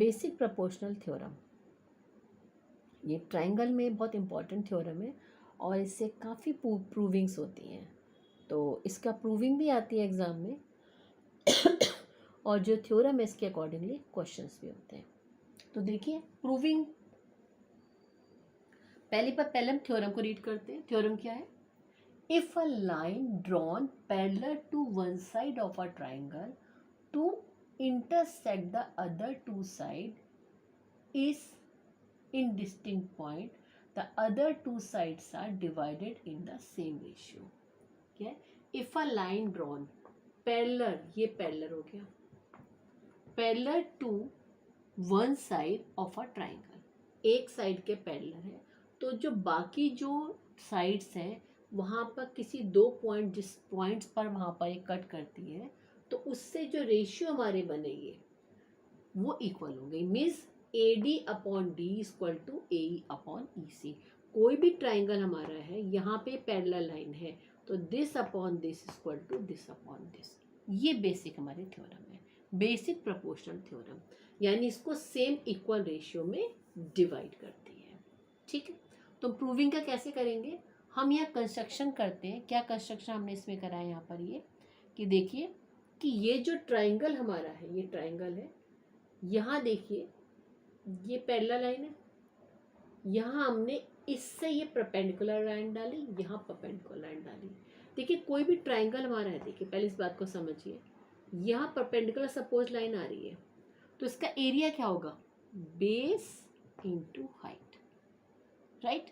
Basic proportional theorem, ये triangle में बहुत इंपॉर्टेंट थ्योरम है और इससे काफ़ी प्रूविंग्स होती हैं। तो इसका प्रूविंग भी आती है एग्ज़ाम में और जो थ्योरम है इसके अकॉर्डिंगली क्वेश्चंस भी होते हैं। तो देखिए प्रूविंग, पहले हम थ्योरम को रीड करते हैं। थ्योरम क्या है? If a line drawn parallel to one side of a triangle to intersect the other two sides is in distinct point, the other two sides are divided in the same ratio. क्या? If a line drawn parallel, ये parallel हो गया, parallel to one side of a triangle, एक side के parallel है, तो जो बाकी जो साइड्स हैं वहाँ पर किसी दो पॉइंट, जिस पॉइंट्स पर वहाँ पर एक कट करती है, तो उससे जो रेशियो हमारे बनेंगे वो इक्वल होंगे। Means A D upon D equal to A upon E C. कोई भी ट्राइंगल हमारा है, यहाँ पे पैरेलल लाइन है, तो this upon this equal to this upon this. ये बेसिक हमारे थ्योरम है, बेसिक प्रोपोर्शनल थ्योरम, यानी इसको सेम इक्वल रेशियो में डिवाइड करती है। ठीक है, तो प्रूविंग का कैसे करेंगे? हम यहाँ कंस्ट्रक्शन करते हैं। क्या कंस्ट्रक्शन हमने इसमें करा है? यहाँ पर ये कि देखिए कि ये जो ट्राइंगल हमारा है, ये ट्राइंगल है, यहाँ देखिए ये पैरेलल लाइन है, यहाँ हमने इससे ये परपेंडिकुलर लाइन डाली, यहाँ परपेंडिकुलर लाइन डाली। देखिए कोई भी ट्राइंगल हमारा है, देखिए पहले इस बात को समझिए, यहाँ परपेंडिकुलर सपोज लाइन आ रही है, तो इसका एरिया क्या होगा? Base into height, right.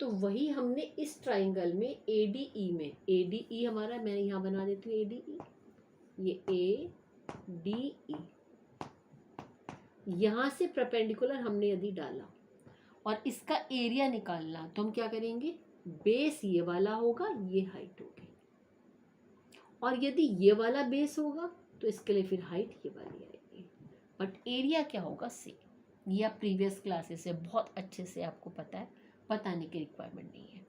तो वही हमने इस ट्राइंगल में ए डी ई में, ए डी ई हमारा, मैं यहाँ बना देती हूँ ए डी ई, ये ए डी ई, यहाँ से परपेंडिकुलर हमने यदि डाला और इसका एरिया निकालना, तो हम क्या करेंगे? बेस ये वाला होगा, ये हाइट होगी, और यदि ये वाला बेस होगा तो इसके लिए फिर हाइट ये वाली आएगी, बट एरिया क्या होगा? सेम। ये आप प्रीवियस क्लासेस से बहुत अच्छे से आपको पता है, बताने की रिक्वायरमेंट नहीं है।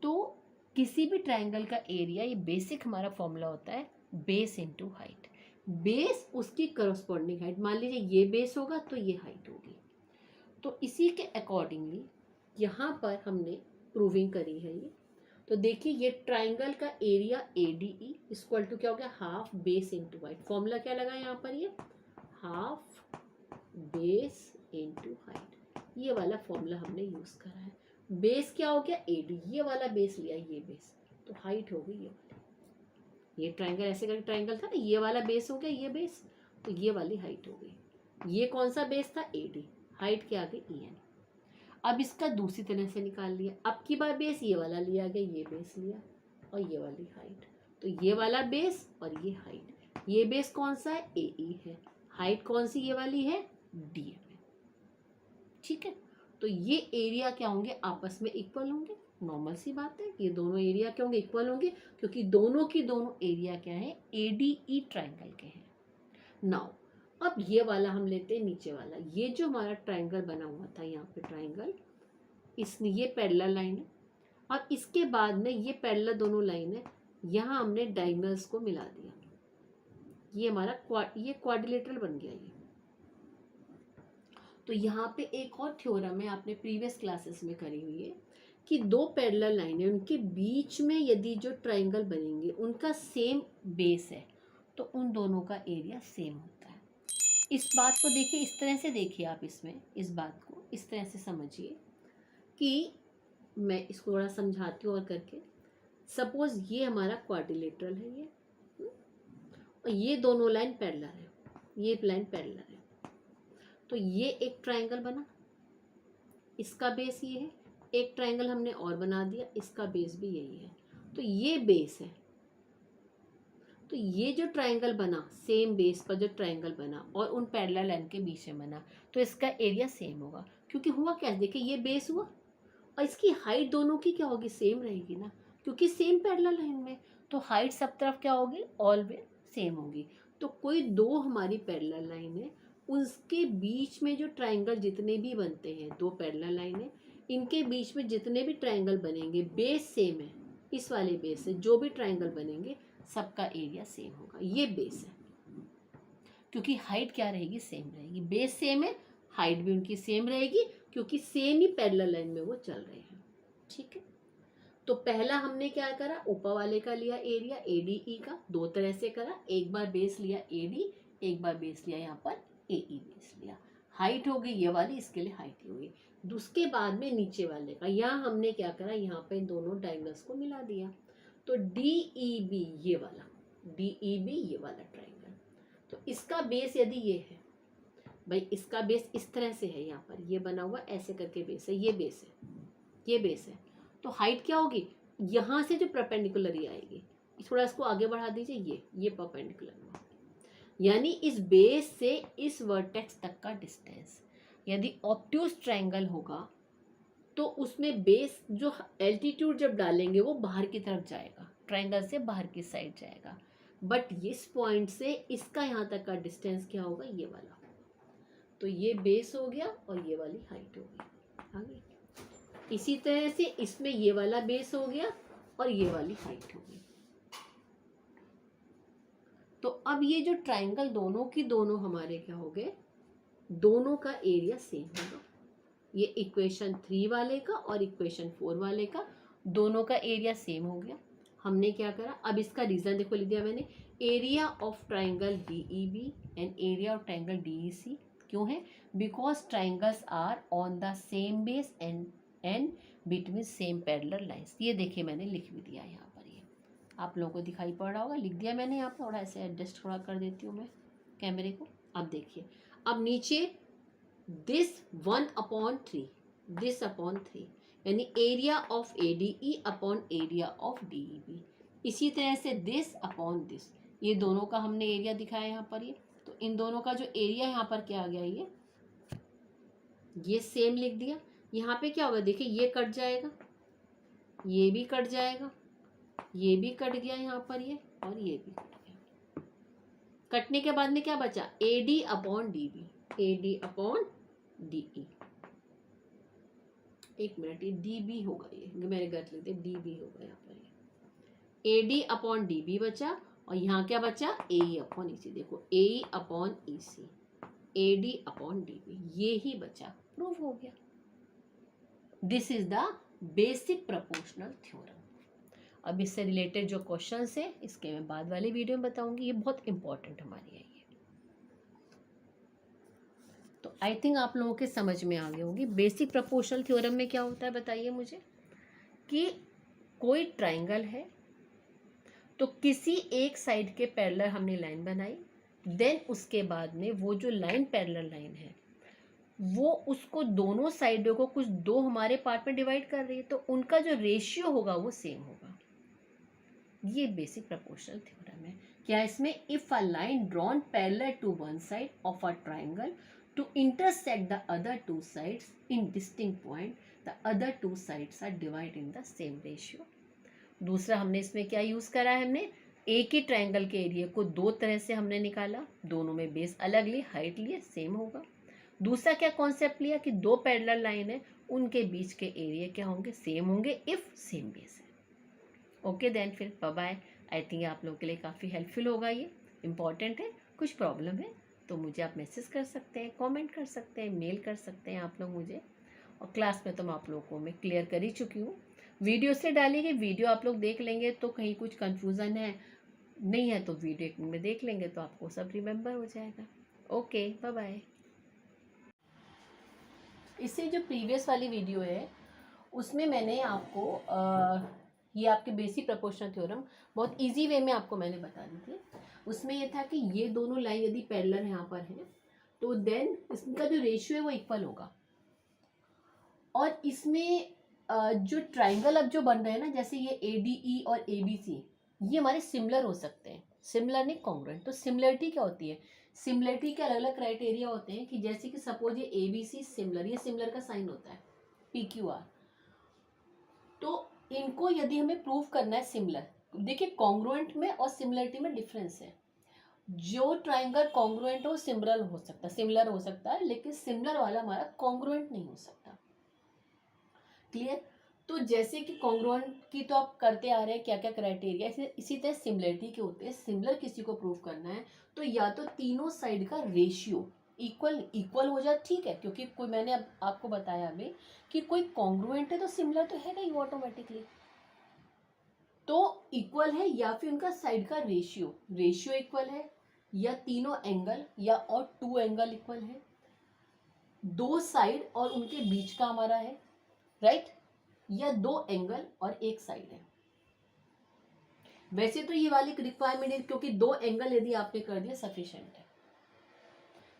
तो किसी भी ट्राइंगल का एरिया, ये बेसिक हमारा फॉर्मूला होता है बेस इंटू हाइट। बेस उसकी करस्पॉन्डिंग हाइट, मान लीजिए ये बेस होगा तो ये हाइट होगी। तो इसी के अकॉर्डिंगली यहाँ पर हमने प्रूविंग करी है ये। तो देखिए ये ट्राइंगल का area A D E equal to क्या हो गया? Half base into height. Formula क्या लगा यहाँ पर? ये हाफ बेस इंटू हाइट, ये वाला फॉर्मूला हमने यूज़ करा है। बेस क्या हो गया? ए डी, ये वाला बेस लिया, ये बेस, तो हाइट हो गई ये वाली। ये ट्राइंगल ऐसे करके ट्राइंगल था ना, ये वाला बेस हो गया, ये बेस, तो ये वाली हाइट हो गई। ये कौन सा बेस था? ए डी, हाइट क्या आ गई? E N. अब इसका दूसरी तरह से निकाल लिया, अब की बार बेस ये वाला लिया गया, ये बेस लिया और ये वाली हाइट, तो ये वाला बेस और ये हाइट। ये बेस कौन सा है? ए ई है, हाइट कौन सी ये वाली है? डी एम है। ठीक है, तो ये एरिया क्या होंगे? आपस में इक्वल होंगे। नॉर्मल सी बात है, ये दोनों एरिया क्या होंगे? इक्वल होंगे, क्योंकि दोनों की दोनों एरिया क्या है? ए डी ई ट्राइंगल के हैं। नाउ अब ये वाला हम लेते हैं, नीचे वाला, ये जो हमारा ट्राइंगल बना हुआ था यहाँ पे ट्राइंगल, इसने ये पैरेलल लाइन है, और इसके बाद में ये पैरेलल दोनों लाइन है, यहाँ हमने डायगोनल्स को मिला दिया, ये हमारा ये क्वाड्रिलेटरल बन गया ये। तो यहाँ पे एक और थ्योरम है, आपने प्रीवियस क्लासेस में करी हुई है, कि दो पैरेलल लाइन है, उनके बीच में यदि जो ट्राइंगल बनेंगे उनका सेम बेस है, तो उन दोनों का एरिया सेम होता है। इस बात को देखिए, इस तरह से देखिए आप, इसमें इस बात को इस तरह से समझिए कि मैं इसको थोड़ा समझाती हूँ और करके। सपोज ये हमारा क्वाड्रिलेटरल है ये, और ये दोनों लाइन पैरेलल है, ये लाइन पैरेलल है, तो ये एक ट्राइंगल बना, इसका बेस ये है। एक ट्राइंगल हमने और बना दिया, इसका बेस भी यही है, तो ये बेस है। तो ये जो ट्राइंगल बना, सेम बेस पर जो ट्राइंगल बना और उन पैरेलल लाइन के बीच में बना, तो इसका एरिया सेम होगा। क्योंकि हुआ क्या? देखिए ये बेस हुआ और इसकी हाइट दोनों की क्या होगी? सेम रहेगी ना, क्योंकि सेम पैरेलल लाइन में, तो हाइट सब तरफ क्या होगी? ऑलवेज सेम होगी। तो कोई दो हमारी पैरेलल लाइन है, उसके बीच में जो ट्राइंगल जितने भी बनते हैं, दो पैरेलल लाइन है, इनके बीच में जितने भी ट्राइंगल बनेंगे, बेस सेम है, इस वाले बेस से जो भी ट्राइंगल बनेंगे सबका एरिया सेम होगा। ये बेस है, क्योंकि हाइट क्या रहेगी? सेम रहेगी। बेस सेम है हाइट भी उनकी सेम रहेगी क्योंकि सेम ही पैरेलल लाइन में वो चल रहे हैं। ठीक है, तो पहला हमने क्या करा, ऊपर वाले का लिया एरिया ADE का, दो तरह से करा, एक बार बेस लिया AD, एक बार बेस लिया यहाँ पर AE बेस लिया। हाइट हो गई ये वाली, इसके लिए हाइट हो गई। उसके बाद में नीचे वाले का, यहाँ हमने क्या करा, यहाँ पे दोनों डायगोनल्स को मिला दिया, तो DEB ये वाला, DEB ये वाला ट्राइंगल, तो इसका बेस यदि ये है भाई, इसका बेस इस तरह से है, यहाँ पर ये बना हुआ ऐसे करके बेस है, ये बेस है, ये बेस है, तो हाइट क्या होगी, यहाँ से जो परपेंडिकुलर ही आएगी, थोड़ा इसको आगे बढ़ा दीजिए, ये परपेंडिकुलर में, यानी इस बेस से इस वर्टेक्स तक का डिस्टेंस। यदि ऑब्ट्यूज ट्रायंगल होगा तो उसमें बेस जो एल्टीट्यूड जब डालेंगे वो बाहर की तरफ जाएगा, ट्रायंगल से बाहर की साइड जाएगा, बट इस पॉइंट से इसका यहाँ तक का डिस्टेंस क्या होगा, ये वाला, तो ये बेस हो गया और ये वाली हाइट हो गई आगे। इसी तरह से इसमें ये वाला बेस हो गया और ये वाली हाइट हो गई। तो अब ये जो ट्रायंगल दोनों की दोनों हमारे क्या हो गए, दोनों का एरिया सेम होगा। ये इक्वेशन 3 वाले का और इक्वेशन 4 वाले का दोनों का एरिया सेम हो गया। हमने क्या करा, अब इसका रीजन देखो लिख दिया मैंने, area of triangle DEB and area of triangle DEC। क्यों है, because triangles are on the same base and between same parallel lines. ये देखिए मैंने लिख भी दिया यहाँ पर, ये आप लोगों को दिखाई पड़ रहा होगा, लिख दिया मैंने यहाँ पर, थोड़ा ऐसे एडजस्ट थोड़ा कर देती हूँ मैं कैमरे को। अब देखिए, अब नीचे दिस 1/3, दिस अपॉन 3, यानी area of ADE upon area of DEB। इसी तरह से दिस अपॉन दिस, ये दोनों का हमने एरिया दिखाया यहाँ पर, ये तो इन दोनों का जो एरिया यहाँ पर क्या आ गया, ये सेम लिख दिया। यहाँ पे क्या होगा, देखिए ये कट जाएगा, ये भी कट जाएगा, ये भी कट गया यहाँ पर, ये और ये भी कट गया। कटने के बाद में क्या बचा, AD upon DB, AD upon DE। एक मिनट, ये DB होगा, ये मेरे गलत लिखते, DB होगा यहाँ पर, ये AD अपॉन DB बचा, और यहाँ क्या बचा, AE अपॉन EC। देखो AE upon EC, AD upon DB, ये ही बचा, प्रूव हो गया। This is the basic proportional theorem. अब इससे रिलेटेड जो क्वेश्चंस है इसके मैं बाद वाले वीडियो में बताऊंगी, ये बहुत इंपॉर्टेंट हमारी है ये। तो आई थिंक आप लोगों के समझ में आ गई होगी बेसिक प्रोपोर्शनल थ्योरम में क्या होता है। बताइए मुझे, कि कोई ट्राइंगल है तो किसी एक साइड के पैरेलल हमने लाइन बनाई, देन उसके बाद में वो जो लाइन पैरेलल लाइन है वो उसको दोनों साइडों को कुछ दो हमारे पार्ट में डिवाइड कर रही है, तो उनका जो रेशियो होगा वो सेम होगा। ये बेसिक प्रोपोर्शनल थ्योरम है। क्या इसमें, if a line drawn parallel to one side of a triangle to intersect the other two sides in distinct point, the other two sides are divide in the same ratio. दूसरा हमने इसमें क्या use करा है, हमने एक ही triangle के area को दो तरह से हमने निकाला, दोनों में बेस अलग लिए, हाइट लिए, सेम होगा। दूसरा क्या कॉन्सेप्ट लिया, कि दो पैरेलल लाइन है उनके बीच के एरिया क्या होंगे, सेम होंगे इफ सेम बेस है। ओके देन फिर बाय बाय। आई थिंक आप लोगों के लिए काफ़ी हेल्पफुल होगा, ये इंपॉर्टेंट है। कुछ प्रॉब्लम है तो मुझे आप मैसेज कर सकते हैं, कमेंट कर सकते हैं, मेल कर सकते हैं आप लोग मुझे, और क्लास में तो मैं आप लोगों को मैं क्लियर कर ही चुकी हूँ। वीडियो से डालेंगे, वीडियो आप लोग देख लेंगे तो कहीं कुछ कन्फ्यूज़न है नहीं है तो वीडियो में देख लेंगे तो आपको सब रिमेंबर हो जाएगा। Okay bye bye. इससे जो प्रीवियस वाली वीडियो है उसमें मैंने आपको ये आपके बेसिक प्रोपोर्शनल थ्योरम बहुत इजी वे में आपको मैंने बता दी थी। उसमें ये था कि ये दोनों लाइन यदि पैरेलल यहाँ पर है तो देन इसका जो रेशियो है वो इक्वल होगा। और इसमें जो ट्राइंगल अब जो बन रहे हैं ना, जैसे ये ADE और ABC, ये हमारे सिमिलर हो सकते हैं, सिमिलर नहीं कॉन्ग्रुएंट। तो सिमिलरिटी क्या होती है, सिमिलरिटी के अलग अलग क्राइटेरिया होते हैं, कि जैसे कि सपोज ये ABC सिमिलर, ये सिमिलर का साइन होता है PQR, तो इनको यदि हमें प्रूव करना है सिमिलर, देखिए कॉन्ग्रुएंट में और सिमिलरिटी में डिफरेंस है। जो ट्राइंगल कॉन्ग्रुएंट हो सिमिलर हो सकता है, सिमिलर हो सकता है, लेकिन सिमिलर वाला हमारा कॉन्ग्रुएंट नहीं हो सकता। क्लियर। तो जैसे कि कॉन्ग्रुएंट की तो आप करते आ रहे हैं क्या क्या क्राइटेरिया, इसी तरह सिमिलरिटी के होते हैं। सिमिलर किसी को प्रूव करना है तो या तो तीनों साइड का रेशियो इक्वल इक्वल हो जाए ठीक है, क्योंकि कोई मैंने अब आपको बताया अभी कि कोई कॉन्ग्रुएंट है तो सिमिलर तो है नहीं ऑटोमेटिकली, तो इक्वल है या फिर उनका साइड का रेशियो रेशियो इक्वल है, या तीनों एंगल या और टू एंगल इक्वल है, दो साइड और उनके बीच का हमारा है, राइट, या दो एंगल और एक साइड है। वैसे तो ये वाली रिक्वायरमेंट है क्योंकि दो एंगल यदि आपने कर दिया सफिशिएंट है।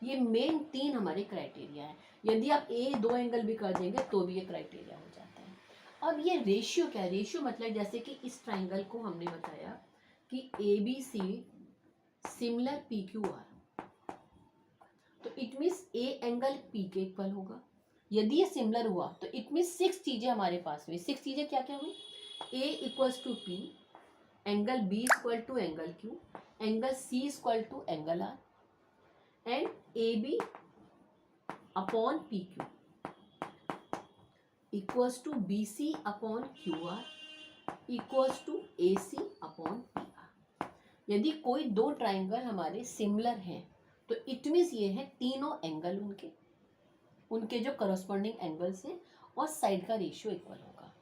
ये मेन तीन हमारे क्राइटेरिया है। यदि आप दो एंगल भी कर देंगे तो भी ये क्राइटेरिया हो जाता है। अब ये रेशियो क्या है? रेशियो मतलब जैसे कि इस ट्राइंगल को हमने बताया कि ABC सिमिलर PQR, तो it means A angle P के इक्वल होगा। यदि ये सिमिलर हुआ तो इट मीन्स 6 चीजें हमारे पास हुई। 6 चीजें क्या क्या हुई? A equals to P, angle B equal to angle Q, angle C equal to angle R, and AB upon PQ equals to BC upon QR equals to AC upon PR। यदि कोई दो ट्राइंगल हमारे similar हैं तो it means ये है तीनों angle उनके जो करस्पॉन्डिंग एंगल्स हैं और साइड का रेशियो इक्वल होगा।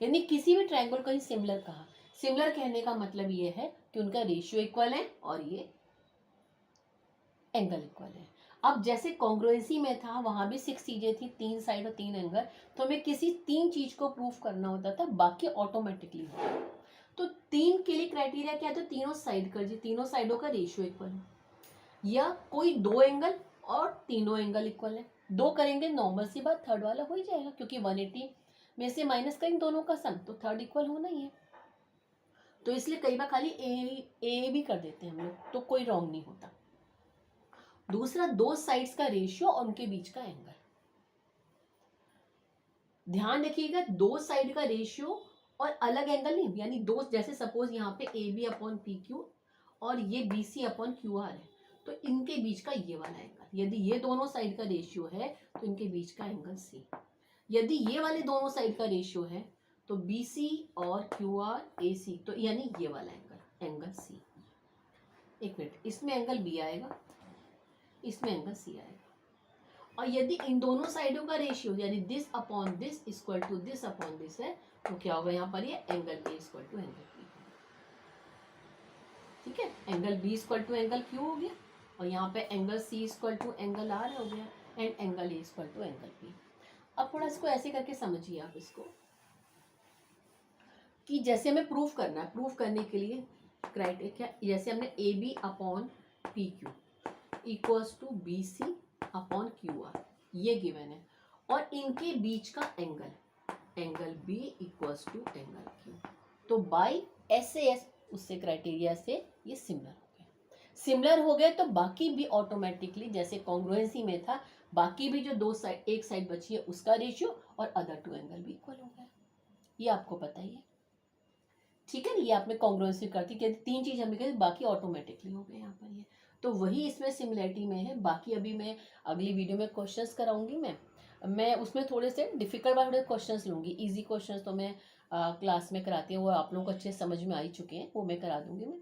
यानी किसी भी ट्राइंगल को ही सिमिलर कहा, सिमिलर कहने का मतलब ये है कि उनका रेशियो इक्वल है और ये एंगल इक्वल है। अब जैसे कॉन्ग्रुएंसी में था वहां भी 6 चीजें थी, 3 साइड और 3 एंगल, तो हमें किसी 3 चीज को प्रूफ करना होता था, बाकी ऑटोमेटिकली होता। तो 3 के लिए क्राइटेरिया क्या था? तीनों साइड कर, तीनों साइडों का रेशियो इक्वल है, या कोई दो एंगल और तीनों एंगल इक्वल है। दो करेंगे नॉर्मल सी बात, थर्ड वाला हो ही जाएगा, क्योंकि 180 में से माइनस करेंगे दोनों का सम, तो थर्ड इक्वल होना ही है। तो इसलिए कई बार खाली ए भी कर देते हैं हम लोग, तो कोई रॉन्ग नहीं होता। दूसरा, दो साइड्स का रेशियो और उनके बीच का एंगल। ध्यान रखिएगा, दो साइड का रेशियो और अलग एंगल नहीं, यानी दो, जैसे सपोज यहाँ पे AB अपॉन PQ और ये BC अपॉन QR है, तो इनके बीच का ये वाला एंगल, यदि ये दोनों साइड का रेशियो है तो इनके बीच का एंगल C। यदि ये वाले दोनों साइड का रेशियो है तो BC और QR AC, तो यानी ये वाला एंगल C। एक मिनट, इसमें एंगल B आएगा, इसमें एंगल C आएगा। और यदि इन दोनों साइडों का रेशियो यानी this upon this equal to this upon this है, तो क्या होगा? यहाँ पर ये angle A equal to angle P। ठीक है, angle B equal to angle Q हो गया, और यहाँ पे angle C equal to angle R हो गया, and angle A equal to angle P। अब थोड़ा इसको ऐसे करके समझिए आप इसको, कि जैसे हमें प्रूफ करना है, प्रूफ करने के लिए क्राइटेरिया, जैसे हमने AB upon PQ equals to BC upon QR, ये गिवन है, और इनके बीच का angle B equals to angle Q, तो बाई SAS उससे क्राइटेरिया से ये सिमिलर हो गए तो बाकी भी ऑटोमेटिकली, जैसे कॉन्ग्रुएंसी में था, बाकी भी जो दो साइड, एक साइड बची है उसका रेशियो और अदर टू एंगल भी इक्वल हो गया। ये आपको पता ही है, ठीक है ना? ये आपने कॉन्ग्रुएंसी करती कि 3 चीज हमने कही, बाकी ऑटोमेटिकली हो गए यहाँ पर ये, तो वही इसमें सिमिलरिटी में है। बाकी अभी मैं अगली वीडियो में क्वेश्चंस कराऊंगी, मैं उसमें थोड़े से डिफिकल्ट वाले क्वेश्चंस लूंगी, इजी क्वेश्चंस तो मैं क्लास में कराती हूँ, वो आप लोगों को अच्छे समझ में आ ही चुके हैं, वो मैं करा दूंगी मैं।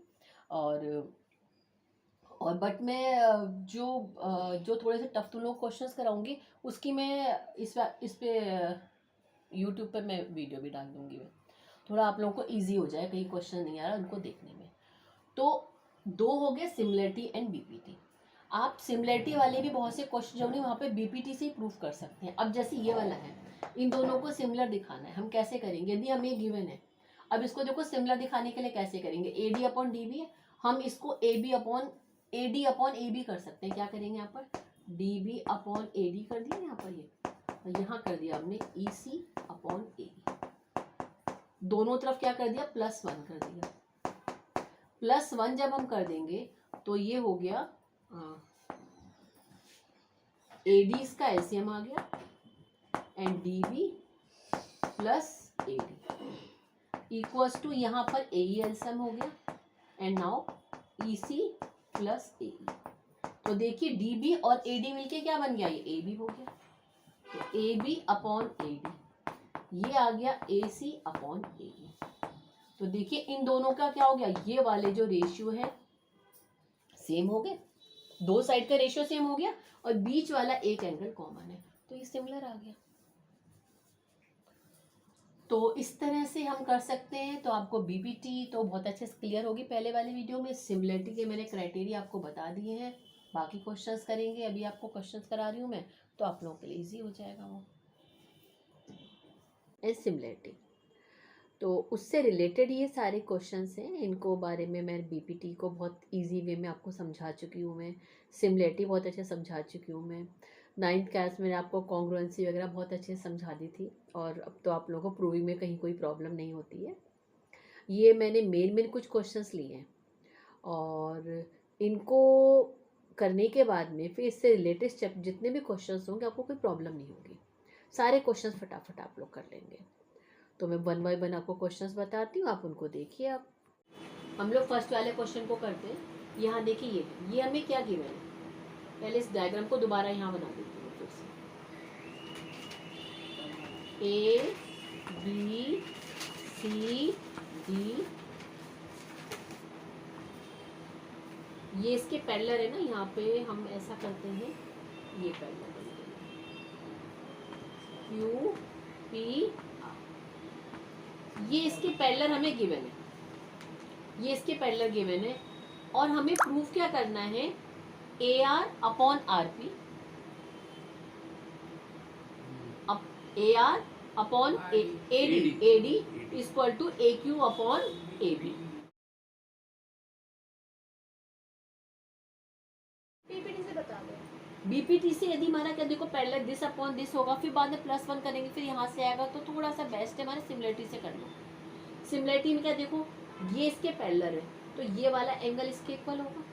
और बट मैं जो थोड़े से टफ तुम लोग क्वेश्चंस कराऊंगी उसकी मैं इस पे यूट्यूब पर मैं वीडियो भी डाल दूंगी, मैं थोड़ा आप लोगों को ईजी हो जाए, कहीं क्वेश्चन नहीं आ रहा उनको देखने में। तो 2 हो गए सिमिलरिटी एंड BPT। आप सिमिलरिटी वाले भी बहुत से क्वेश्चन जो नहीं वहाँ पे BPT से ही प्रूफ कर सकते हैं। अब जैसे ये वाला है, इन दोनों को सिमिलर दिखाना है, हम कैसे करेंगे? यदि हमें गिवन है, अब इसको देखो सिमिलर दिखाने के लिए कैसे करेंगे? AD अपॉन DB है, हम इसको AD अपॉन AB कर सकते हैं। क्या करेंगे यहाँ पर? DB अपॉन AD कर दिया यहाँ पर, ये और यहाँ कर दिया हमने EC अपॉन AD, दोनों तरफ क्या कर दिया? +1 कर दिया। +1 जब हम कर देंगे तो ये हो गया AD इसका LCM आ गया, and DB plus AD equals to यहाँ पर AE LCM हो गया, and now EC plus AE। तो देखिए DB और AD मिलके क्या बन गया? ये AB हो गया, तो AB अपॉन AD, ये आ गया AC अपॉन AE। तो देखिए इन दोनों का क्या हो गया? ये वाले जो रेशियो है सेम हो गए, दो साइड का रेशियो सेम हो गया और बीच वाला एक एंगल कॉमन है, तो ये सिमिलर आ गया। तो इस तरह से हम कर सकते हैं। तो आपको बीपीटी तो बहुत अच्छे से क्लियर होगी। पहले वाली वीडियो में सिमिलरिटी के मैंने क्राइटेरिया आपको बता दिए हैं, बाकी क्वेश्चंस करेंगे। अभी आपको क्वेश्चंस करा रही हूँ मैं, तो आप लोगों के लिए ईजी हो जाएगा वो। सिमिलरिटी तो उससे रिलेटेड ये सारे क्वेश्चंस हैं, इनको बारे में मैं बीपीटी को बहुत इजी वे में आपको समझा चुकी हूँ। मैं सिमिलरिटी बहुत अच्छे समझा चुकी हूँ। मैं 9th क्लास में आपको कॉन्ग्रुएंसी वगैरह बहुत अच्छे से समझा दी थी, और अब तो आप लोगों को प्रूविंग में कहीं कोई प्रॉब्लम नहीं होती है। ये मैंने मेन कुछ क्वेश्चंस लिए हैं, और इनको करने के बाद में फिर इससे रिलेटेड स्टेप जितने भी क्वेश्चंस होंगे आपको कोई प्रॉब्लम नहीं होगी, सारे क्वेश्चंस फटाफट आप लोग कर लेंगे। तो मैं 1 बाय 1 आपको क्वेश्चंस बताती हूँ, आप उनको देखिए। आप हम लोग फर्स्ट वाले क्वेश्चन को करते हैं। यहाँ देखिए ये हमें क्या गिवन है, पहले इस डायग्राम को दोबारा यहाँ बना देती हूँ फिर से। ए बी सी डी, ये इसके पैरेलल है ना, यहाँ पे हम ऐसा करते हैं, ये पैरेलल है क्यू पी आर, ये इसके पैरेलल हमें गिवन है, ये इसके पैरेलल गिवन है। और हमें प्रूफ क्या करना है, A R upon R P, A R upon A D equal to A Q upon A B. BPT से बता दो। बीपीटी से यदि हमारा क्या देखो पैरेलल दिस अपॉन दिस होगा, फिर बाद में +1 करेंगे, फिर यहाँ से आएगा, तो थोड़ा सा बेस्ट है हमारे सिमिलरिटी से करना। सिमिलरिटी में क्या देखो, ये इसके पैरेलल है, तो ये वाला एंगल इसके इक्वल होगा,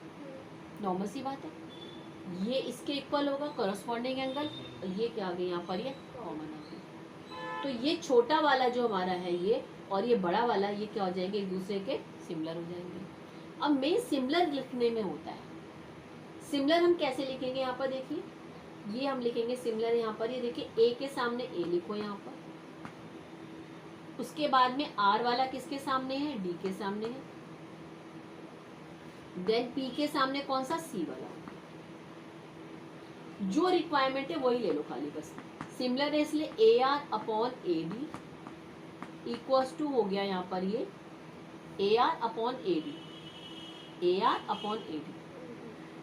नॉर्मल सी बात है। ये इसके इक्वल होगा करस्पॉन्डिंग एंगल, ये क्या आ गया यहाँ पर, ये कॉमन आ गया। तो ये छोटा वाला जो हमारा है ये, और ये बड़ा वाला, ये क्या हो जाएंगे, एक दूसरे के सिमिलर हो जाएंगे। अब मेन सिमिलर लिखने में होता है, सिमिलर हम कैसे लिखेंगे, यहाँ पर देखिए, ये हम लिखेंगे सिमिलर यहाँ पर, ये देखिए ए के सामने ए लिखो यहाँ पर, उसके बाद में आर वाला किसके सामने है, डी के सामने है, देन पी के सामने कौन सा, सी वाला। जो रिक्वायरमेंट है वही ले लो खाली बस। सिमिलर है इसलिए A R upon A D equals to हो गया यहाँ पर ये A R upon A D, A R upon A D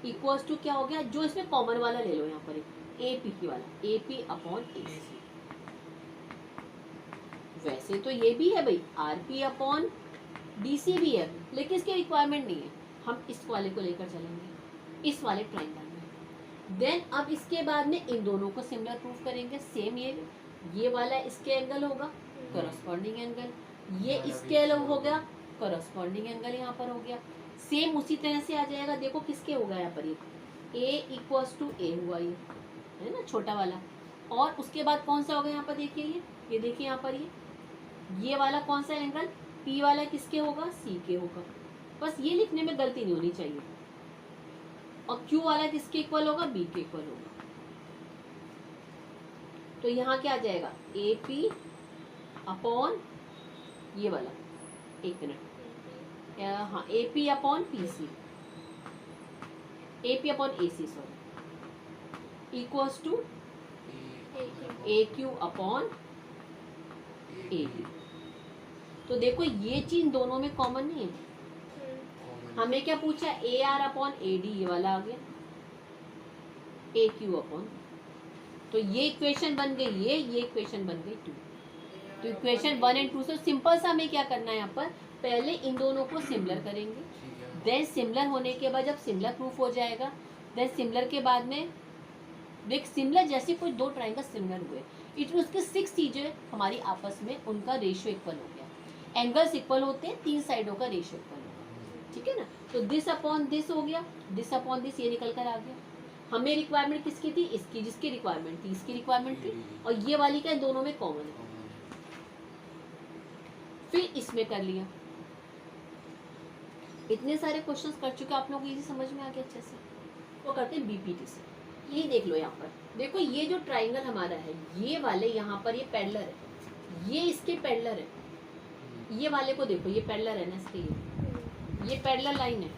equals to क्या हो गया, जो इसमें कॉमन वाला ले लो यहाँ पर ए पी की वाला, ए पी अपॉन ए सी। वैसे तो ये भी है भाई, R P upon D C भी है, लेकिन इसकी रिक्वायरमेंट नहीं है, हम इस वाले को लेकर चलेंगे, इस वाले ट्रायंगल में। देन अब इसके बाद में इन दोनों को सिमिलर प्रूफ करेंगे। सेम ये वाला इसके एंगल होगा, करस्पॉन्डिंग एंगल, ये इसके अलग हो गया, करस्पॉन्डिंग एंगल यहाँ पर हो गया। सेम उसी तरह से आ जाएगा, देखो किसके होगा यहाँ पर, ये ए इक्वल्स टू ए हुआ, ये है ना छोटा वाला। और उसके बाद कौन सा होगा यहाँ पर, देखिए ये देखिए यहाँ पर ये वाला कौन सा एंगल, पी वाला किसके होगा, सी के होगा। बस ये लिखने में गलती नहीं होनी चाहिए। और क्यू वाला किसके इक्वल होगा, बी के इक्वल होगा। तो यहाँ क्या आ जाएगा, ए पी अपॉन ये वाला, एक मिनट, हाँ A P upon P C, A P upon A C sorry, equals to A Q upon A B. तो देखो ये चीज दोनों में कॉमन नहीं है। हमें क्या पूछा, ए आर अपॉन ए डी, ये वाला आ गया, ए क्यू अपॉन, तो ये इक्वेशन बन गई, ये इक्वेशन बन गई 2। तो इक्वेशन 1 और 2 से सिंपल सा हमें क्या करना है, यहाँ पर पहले इन दोनों को सिमिलर करेंगे, देन सिमिलर होने के बाद जब सिमिलर प्रूफ हो जाएगा, देन सिमिलर के बाद में देख सिमिलर जैसे कोई दो ट्रायंगल सिमिलर हुए, इट उसके 6 चीजें हमारी आपस में उनका रेशियो इक्वल हो गया। एंगल्स इक्वल होते हैं, 3 साइडों का रेशियो इक्वल होगा, ठीक है ना। तो दिस अपॉन दिस हो गया, दिस अपॉन दिस ये निकल कर आ गया। हमें रिक्वायरमेंट किसकी थी, इसकी, जिसकी रिक्वायरमेंट थी इसकी रिक्वायरमेंट थी, और ये वाली का दोनों में कॉमन है। फिर इसमें कर लिया, इतने सारे क्वेश्चंस कर चुके आप लोग, इजी समझ में आ गया अच्छे से। वो करते हैं बीपीटी से। यही देख लो यहाँ पर, देखो ये जो ट्राइंगल हमारा है, ये वाले यहाँ पर ये पैरेलल है, ये इसके पैरेलल है। ये वाले को देखो, ये पैरेलल है ना इसके, ये पैरेलल लाइन है।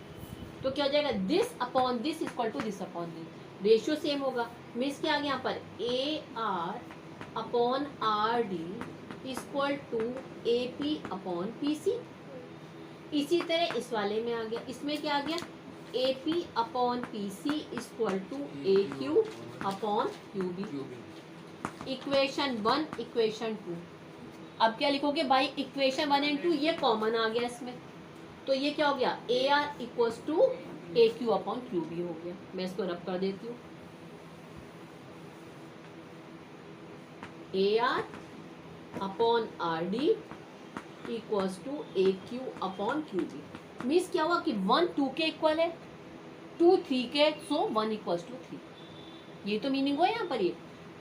तो क्या हो जाएगा, this upon this equal to this upon this, ratio same होगा। मीन्स क्या आ गया यहाँ पर, A R upon R D equal to A P upon P C. इसी तरह इस वाले में आ गया, इसमें क्या आ गया, A P upon P C equal to A Q upon Q B. Equation 1 equation 2, अब क्या लिखोगे भाई, इक्वेशन 1 एंड 2 ये कॉमन आ गया इसमें, तो ये क्या हो गया, A R equals to A Q upon Q B हो गया। मैं इसको रब कर देती हूँ, A R upon R D equals to A Q upon Q B. Means क्या हुआ कि 1 2 के इक्वल है, 2 3 के, सो 1 इक्वल्स टू 3। ये तो मीनिंग हुआ यहाँ पर ये।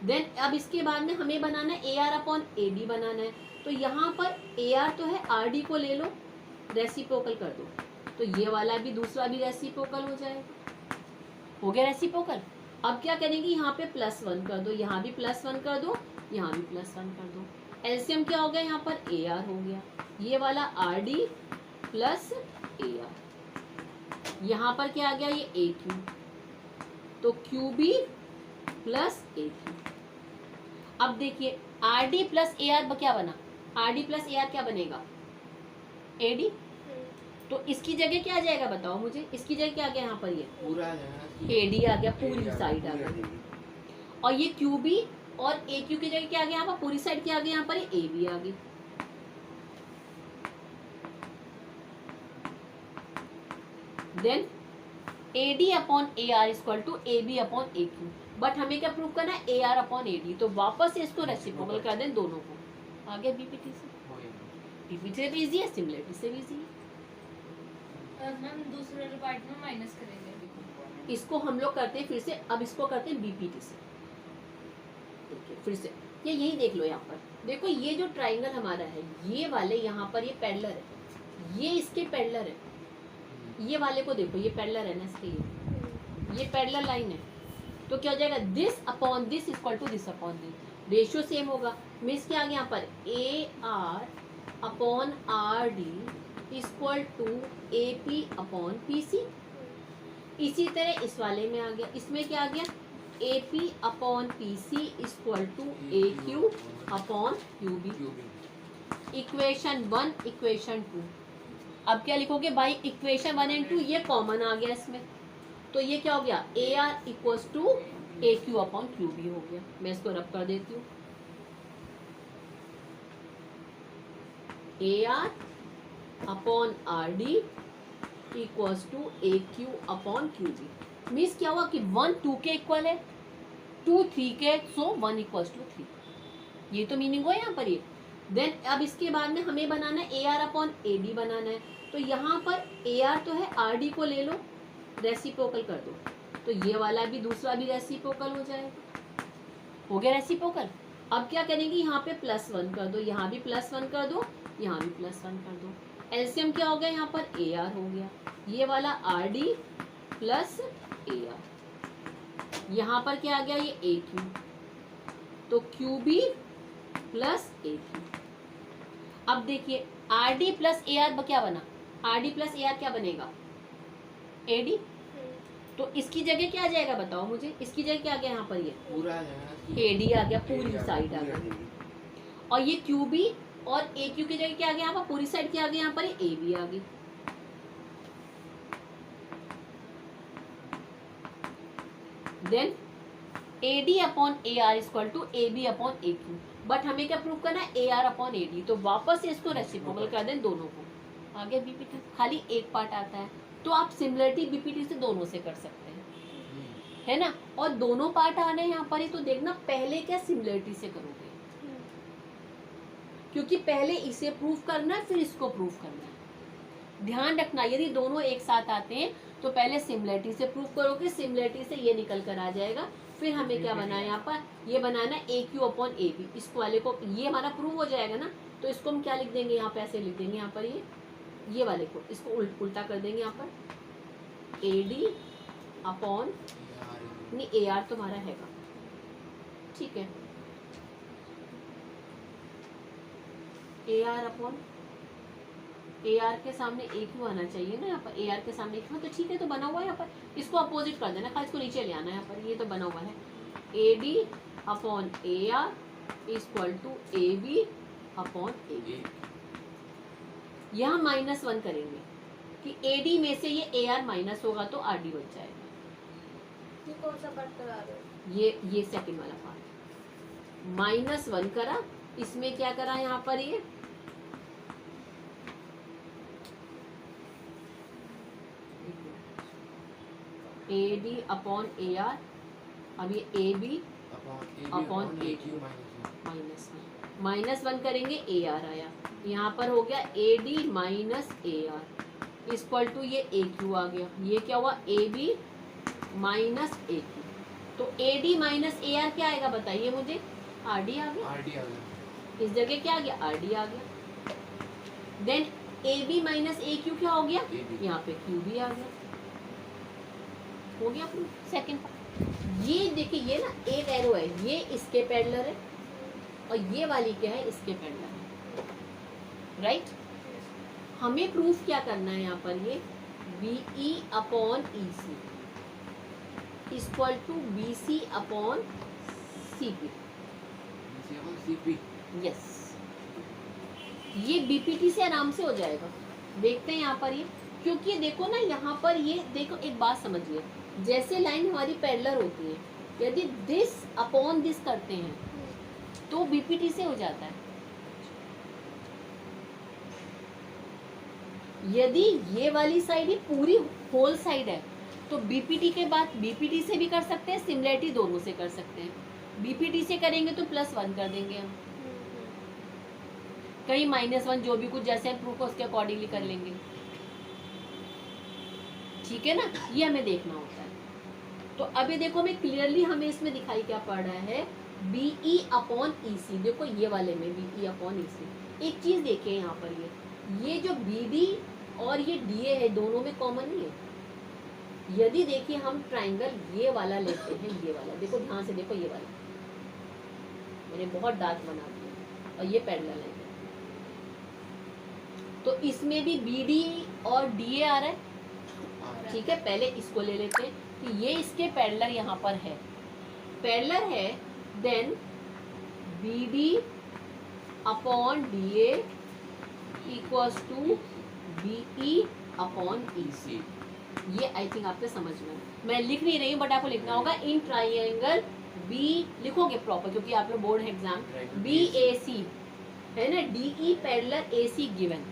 देन अब इसके बाद में हमें बनाना है A R upon A D बनाना है, तो यहाँ पर ए आर तो है, आर डी को ले लो, रेसिप्रोकल कर दो, तो ये वाला भी दूसरा भी रेसिप्रोकल हो जाएगा, हो गया रेसिप्रोकल। अब क्या करेंगे, यहाँ पे +1 कर दो, यहाँ भी +1 कर दो, यहाँ भी +1 कर दो, एलसीएम क्या हो गया, यहाँ पर ए आर हो गया, ये वाला R D plus A R, यहाँ पर क्या आ गया, ये ए क्यू, तो क्यू बी प्लस ए क्यू। अब देखिए आर डी प्लस ए आर क्या बना, आर डी प्लस ए आर क्या बनेगा, ए डी। तो इसकी जगह क्या आ जाएगा बताओ मुझे, इसकी जगह क्या आ गया यहाँ पर, ये पूरा ए डी आ गया, पूरी साइड आ गई, और ये क्यू बी और ए क्यू की जगह क्या आ गया यहाँ पर, पूरी साइड क्या आ गया यहाँ पर, ये ए बी आ गई। Then A D upon A R equal to A B upon A Q, but हमें क्या प्रूव करना है, A R upon A D, तो वापस इसको रेसिप्रोकल कर दें दोनों को। आगे बीपीटी से, बीपीटी से भी इजी है, सिमिलरिटी से भी इजी है। मैम दूसरे पार्ट में माइनस करेंगे, इसको हम लोग करते हैं फिर से, अब इसको करते हैं बीपीटी से। देखिए फिर से ये यही देख लो, यहाँ पर देखो, ये जो ट्राइंगल हमारा है, ये वाले यहाँ पर ये पैरेलल है, ये इसके पैरेलल है, ये वाले को देखो, ये पैरेलल है ना इसके, ये पैरेलल लाइन है, तो क्या हो जाएगा, this upon this equal to this upon this, ratio same होगा। मीन्स क्या आ गया यहाँ पर, A R upon R D equal to A P upon P C. इसी तरह इस वाले में आ गया, इसमें क्या आ गया, A P upon P C equal to A Q upon Q B. Equation 1 equation 2, अब क्या लिखोगे भाई, इक्वेशन 1 एंड 2 ये कॉमन आ गया इसमें, तो ये क्या हो गया, A R equals to A Q upon Q B हो गया। मैं इसको रब कर देती हूँ, A R upon R D equals to A Q upon Q B. Means क्या हुआ कि 1 2 के इक्वल है, 2 3 के, सो 1 इक्वल्स टू 3। ये तो मीनिंग हुआ यहाँ पर ये। देन अब इसके बाद में हमें बनाना है A R upon A D बनाना है, तो यहाँ पर ए आर तो है, आर डी को ले लो, रेसिप्रोकल कर दो, तो ये वाला भी दूसरा भी रेसिप्रोकल हो जाएगा, हो गया रेसिप्रोकल। अब क्या करेंगे, यहाँ पे +1 कर दो, यहाँ भी +1 कर दो, यहाँ भी +1 कर दो, एलसीएम क्या हो गया, यहाँ पर ए आर हो गया, ये वाला R D plus A R, यहाँ पर क्या आ गया, ये ए क्यू, तो क्यू बी प्लस ए क्यू। अब देखिए आर डी प्लस ए आर क्या बना, आर डी प्लस ए आर क्या बनेगा, ए डी। तो इसकी जगह क्या आ जाएगा बताओ मुझे, इसकी जगह क्या आ गया यहाँ पर, ये पूरा ए डी आ गया, पूरी साइड आ गई, और ये क्यू बी और ए क्यू की जगह क्या आ गया यहाँ पर, पूरी साइड क्या आ गया यहाँ पर, ए बी आ गई। Then A D upon A R equal to A B upon A Q, but हमें क्या प्रूव करना है, A R upon A D, तो वापस से इसको रेसिप्रोकल कर दें दोनों को। आगे बीपीटी खाली एक पार्ट आता है, तो आप सिमिलरिटी बीपीटी से दोनों से कर सकते हैं, है ना। और दोनों पार्ट आने हैं यहाँ पर ही, तो देखना पहले क्या सिमिलरिटी से करोगे, क्योंकि पहले इसे प्रूव करना है फिर इसको प्रूव करना है। ध्यान रखना, यदि दोनों एक साथ आते हैं तो पहले सिमिलरिटी से प्रूव करोगे, सिमिलरिटी से ये निकल कर आ जाएगा, फिर हमें क्या बनाना है यहाँ पर, ये बनाना है ए क्यू अपॉन ए बी, इसको वाले को, ये हमारा प्रूव हो जाएगा ना, तो इसको हम क्या लिख देंगे यहाँ पे, ऐसे लिख देंगे यहाँ पर, ये वाले को इसको उल्टा कर देंगे यहाँ पर, ए डी अपॉन, नहीं ए आर तो हमारा हैगा, ठीक है, A R upon A are के सामने ए क्यू आना चाहिए ना यहाँ पर, ए आर के सामने क्यू, तो ठीक है, तो बना हुआ है यहाँ पर, इसको अपोजिट कर देना, खाली इसको नीचे ले आना है यहाँ पर, ये तो बना हुआ है A D upon A R equal to A B upon A B. यहाँ -1 करेंगे कि ए डी में से ये ए आर माइनस होगा तो आर डी बच जाएगा। ये कौन सा पार्ट करा रहे हो? ये सेकंड वाला पार्ट, -1 करा, इसमें क्या करा यहाँ पर ये A D upon A R, अब ये A B upon A Q -1 करेंगे, ए आर आया, यहाँ पर हो गया A D minus A R equal to ये ए क्यू आ गया, ये क्या हुआ A B minus A Q, तो A D minus A R क्या आएगा बताइए मुझे, आर डी आ गया, इस जगह क्या आ गया आर डी आ गया, then A B minus A Q क्या हो गया, यहाँ पे क्यू भी आ गया, हो गया सेकंड पार्ट। ये देखिए ये ना एक एरो है, ये इसके पैरेलल है और ये वाली क्या है इसके पैरेलल है, राइट। हमें प्रूफ क्या करना है यहाँ पर, ये B E upon E C equal to B C upon C P, yes, ये बीपीटी से आराम से हो जाएगा, देखते हैं यहाँ पर ये, क्योंकि ये देखो ना यहाँ पर ये देखो, एक बात समझिए, जैसे लाइन हमारी पैरेलल होती है, यदि दिस अपॉन दिस करते हैं तो बीपीटी से हो जाता है, यदि ये वाली साइड ही पूरी होल साइड है तो बीपीटी के बाद बीपीटी से भी कर सकते हैं, सिमिलरिटी दोनों से कर सकते हैं, बीपीटी से करेंगे तो +1 कर देंगे हम, कहीं -1 जो भी कुछ जैसे प्रूफ हो उसके अकॉर्डिंगली कर लेंगे, ठीक है ना, ये हमें देखना होता है। तो अभी देखो हमें क्लियरली हमें इसमें दिखाई क्या पड़ रहा है, बी ई अपॉन ई सी, देखो ये वाले में बी ई अपॉन ई सी, एक चीज देखिए यहाँ पर ये जो बी डी और ये डी ए है दोनों में कॉमन नहीं है, यदि देखिए हम ट्राइंगल ये वाला लेते हैं, ये वाला देखो ध्यान से देखो, ये वाला मैंने बहुत डार्क बना दिया और ये पैरेलल है, तो इसमें भी बी डी और डी ए आ रहा है, ठीक है, पहले इसको ले लेते हैं कि ये इसके पैरेलल यहाँ पर है, पैरेलल है, then B D upon D A equals to B E upon E C, ये आई थिंक आपके समझ में, मैं लिख नहीं रही हूँ बट आपको लिखना होगा, इन ट्राइंगल बी लिखोगे प्रॉपर क्योंकि आप लोग बोर्ड है एग्जाम, बी ए सी है ना, D E parallel A C given,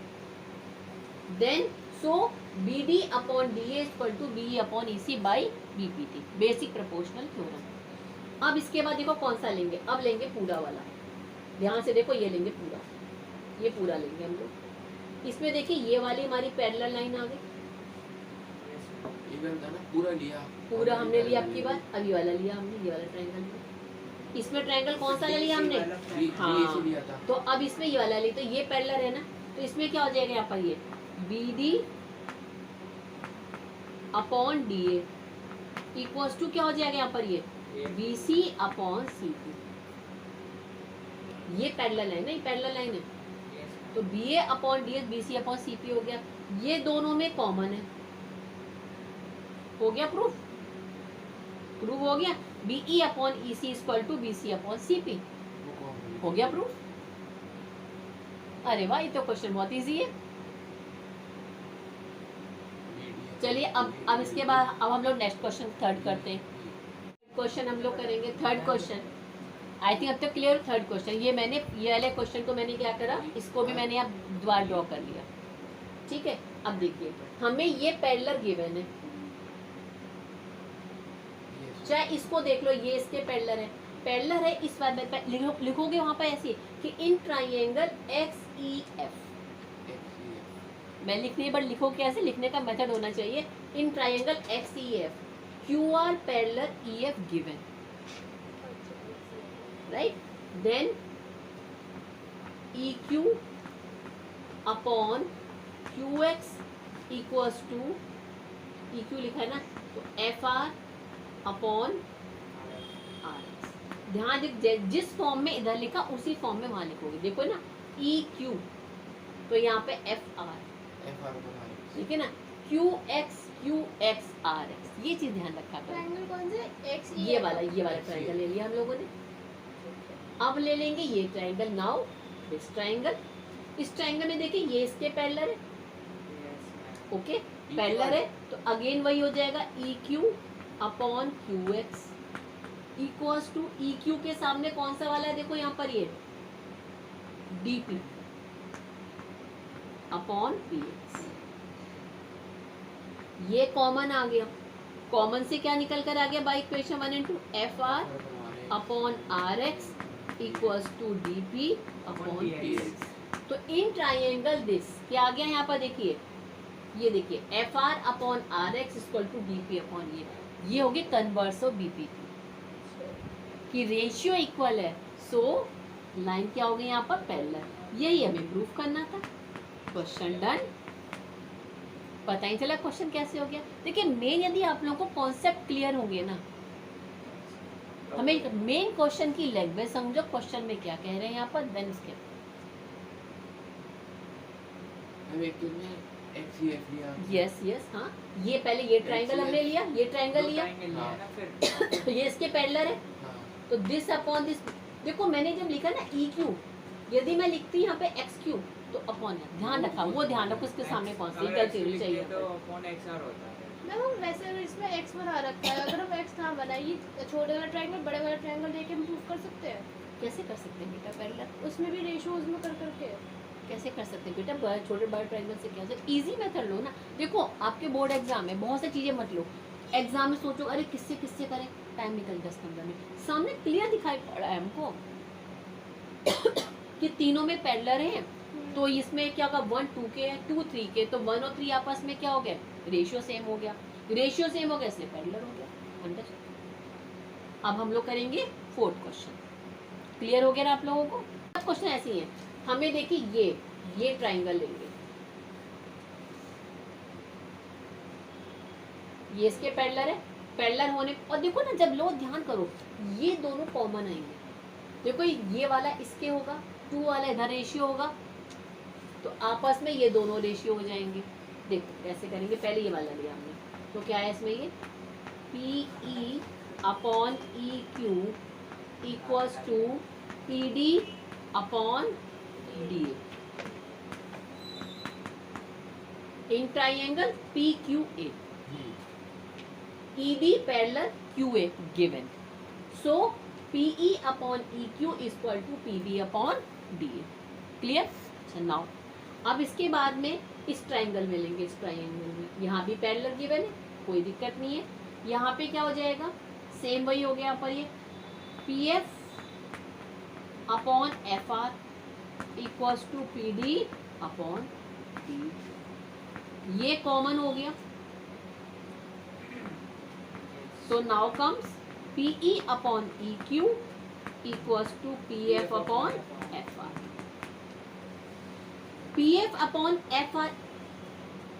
then so B D upon D A equal to B upon E C by B P T, basic proportional theorem. अब इसके बाद देखो कौन सा लेंगे, अब लेंगे पूरा वाला, ध्यान से देखो ये लेंगे पूरा, ये पूरा लेंगे हम लोग, इसमें देखिए ये वाली हमारी पैरेलल लाइन आ गई, पूरा लिया, पूरा हमने लिया आपकी बात, अब ये वाला लिया हमने, ये वाला ट्रायंगल लिया, इसमें ट्रायंगल कौन सा लिया हमने, हाँ, तो अब इसमें ये वाला लिया, तो ये पैरेलल है ना, तो इसमें क्या हो जाएगा यहाँ पर, ये B D upon D A equals to क्या हो जाएगा यहाँ पर, ये B C upon C P, ये पैरेलल है ना, ये पैरेलल लाइन है, तो B A upon D S B C upon C P हो गया, ये दोनों में कॉमन है, हो गया प्रूफ, प्रूफ हो गया, B E upon E C equal to B C upon C P, हो गया प्रूफ। अरे वाह, ये तो क्वेश्चन बहुत इजी है। चलिए अब इसके बाद अब हम लोग नेक्स्ट क्वेश्चन थर्ड करते हैं, क्वेश्चन हम लोग करेंगे थर्ड क्वेश्चन, आई थिंक अब तक क्लियर, थर्ड क्वेश्चन, ये वाले क्वेश्चन को मैंने क्या करा, इसको भी मैंने अब द्वार ड्रॉ कर लिया, ठीक है। अब देखिए हमें ये पैरेलल गिवन है, चाहे इसको देख लो, ये इसके पैरेलल है, पैरेलल है, इस बार लिखोगे वहां पर ऐसे कि इन ट्राइंगल एक्स ई एफ, मैं लिख नहीं बट लिखो कैसे, लिखने का मेथड होना चाहिए, in triangle X E F Q R parallel E F given, right, then E Q upon Q X equals to, E Q लिखा है ना, तो F R upon R X, ध्यान जिस फॉर्म में इधर लिखा उसी फॉर्म में वहां लिखोगे, देखो ना ई क्यू, तो यहाँ पे एफ आर, ठीक है ना, क्यू एक्स आर एक्स, ये चीज ध्यान रखा करो। ट्रायंगल कौन से? एक्स ये वाला ट्रायंगल ले लिया हम लोगों ने। अब ले लेंगे ये ट्रायंगल, नाउ दिस ट्रायंगल। इस ट्रायंगल में देखिए ये इसके पैरेलल है, ओके पैरेलल है, तो अगेन वही हो जाएगा E Q upon Q X equals to E Q के सामने कौन सा वाला है, देखो यहाँ पर ये D P upon P X, ये कॉमन आ गया। कॉमन से क्या निकल कर आ गया by equation 1 and 2, F R upon R X equals to D P upon P X. तो इन ट्राइंगल दिस क्या आ गया यहाँ पर, देखिए ये देखिए F R upon R X equal to D P upon ये हो गया कन्वर्स ऑफ बीपीटी की रेशियो इक्वल है, सो लाइन क्या हो गई यहाँ पर पैरेलल। यही हमें प्रूफ करना था, क्वेश्चन डन। पता ही चला क्वेश्चन कैसे हो गया। देखिए मेन यदि आप लोगों को कॉन्सेप्ट क्लियर होंगे ना, हमें मेन क्वेश्चन की लैंग्वेज समझो, क्वेश्चन में क्या कह रहे हैं यहाँ पर, देन इसके यस यस हाँ, ये पहले ये ट्राइंगल हमने लिया, ये ट्राइंगल लिया, ये इसके पैरेलल है, तो दिस अपॉन दिस। देखो मैंने जब लिखा ना ई क्यू, यदि मैं लिखती यहाँ पे एक्स क्यू तो अपॉन, ध्यान रखा वो ध्यान रखो इसके सामने कौन सी इक्वल थ्योरी चाहिए तो अपॉन एक्स आर होता है। मैम हम वैसे इसमें एक्स बना रखा है, अगर हम एक्स ना बनाए, छोटे वाला ट्रायंगल बड़े वाला ट्रायंगल देके हम प्रूफ कर सकते हैं। कैसे कर सकते हैं बेटा पैरेलल, उसमें भी रेशियो उसमें कर करके कैसे कर सकते हैं बेटा, छोटे बड़े ट्रायंगल से क्या, इजी मेथड लो ना। देखो आपके बोर्ड एग्जाम है, बहुत सी चीजें मत लो, एग्जाम में सोचो अरे किससे किससे करें, टाइम निकल 10-15 मिनट, सामने क्लियर दिखाई पड़ा है हमको कि तीनों में पैरेलल है, तो इसमें क्या होगा 1 2 के 2 3 के, तो 1 और 3 आपस में क्या हो गया, रेशियो सेम हो गया, रेशियो सेम हो गया इसलिए पैरेलल हो गया, अंडरस्टैंड। अब हम लोग करेंगे फोर्थ क्वेश्चन, क्लियर हो गया ना आप लोगों को। क्वेश्चन ऐसे ही है, हमें देखिए ये ट्राइंगल लेंगे, ये इसके पैरेलल है, पैरेलल होने और देखो ना जब लोग ध्यान करो ये दोनों कॉमन आएंगे, देखो ये वाला इसके होगा, 2 वाला इधर रेशियो होगा, तो आपस में ये दोनों रेशियो हो जाएंगे। देखो कैसे करेंगे, पहले ये वाला लिया हमने, तो क्या है इसमें ये P E upon E Q equals to P D upon D in triangle P Q A, E D parallel Q A given, so P E upon E Q equal to P D upon D A, clear. अच्छा now अब इसके बाद में इस triangle में लेंगे, इस triangle में यहाँ भी पैरेलल गिवन है, कोई दिक्कत नहीं है, यहाँ पे क्या हो जाएगा सेम वही हो गया, यहाँ पर ये P F upon F R equals to P D upon D, ये कॉमन हो गया, so now comes PE upon EQ equals to PF upon FR. PF upon FR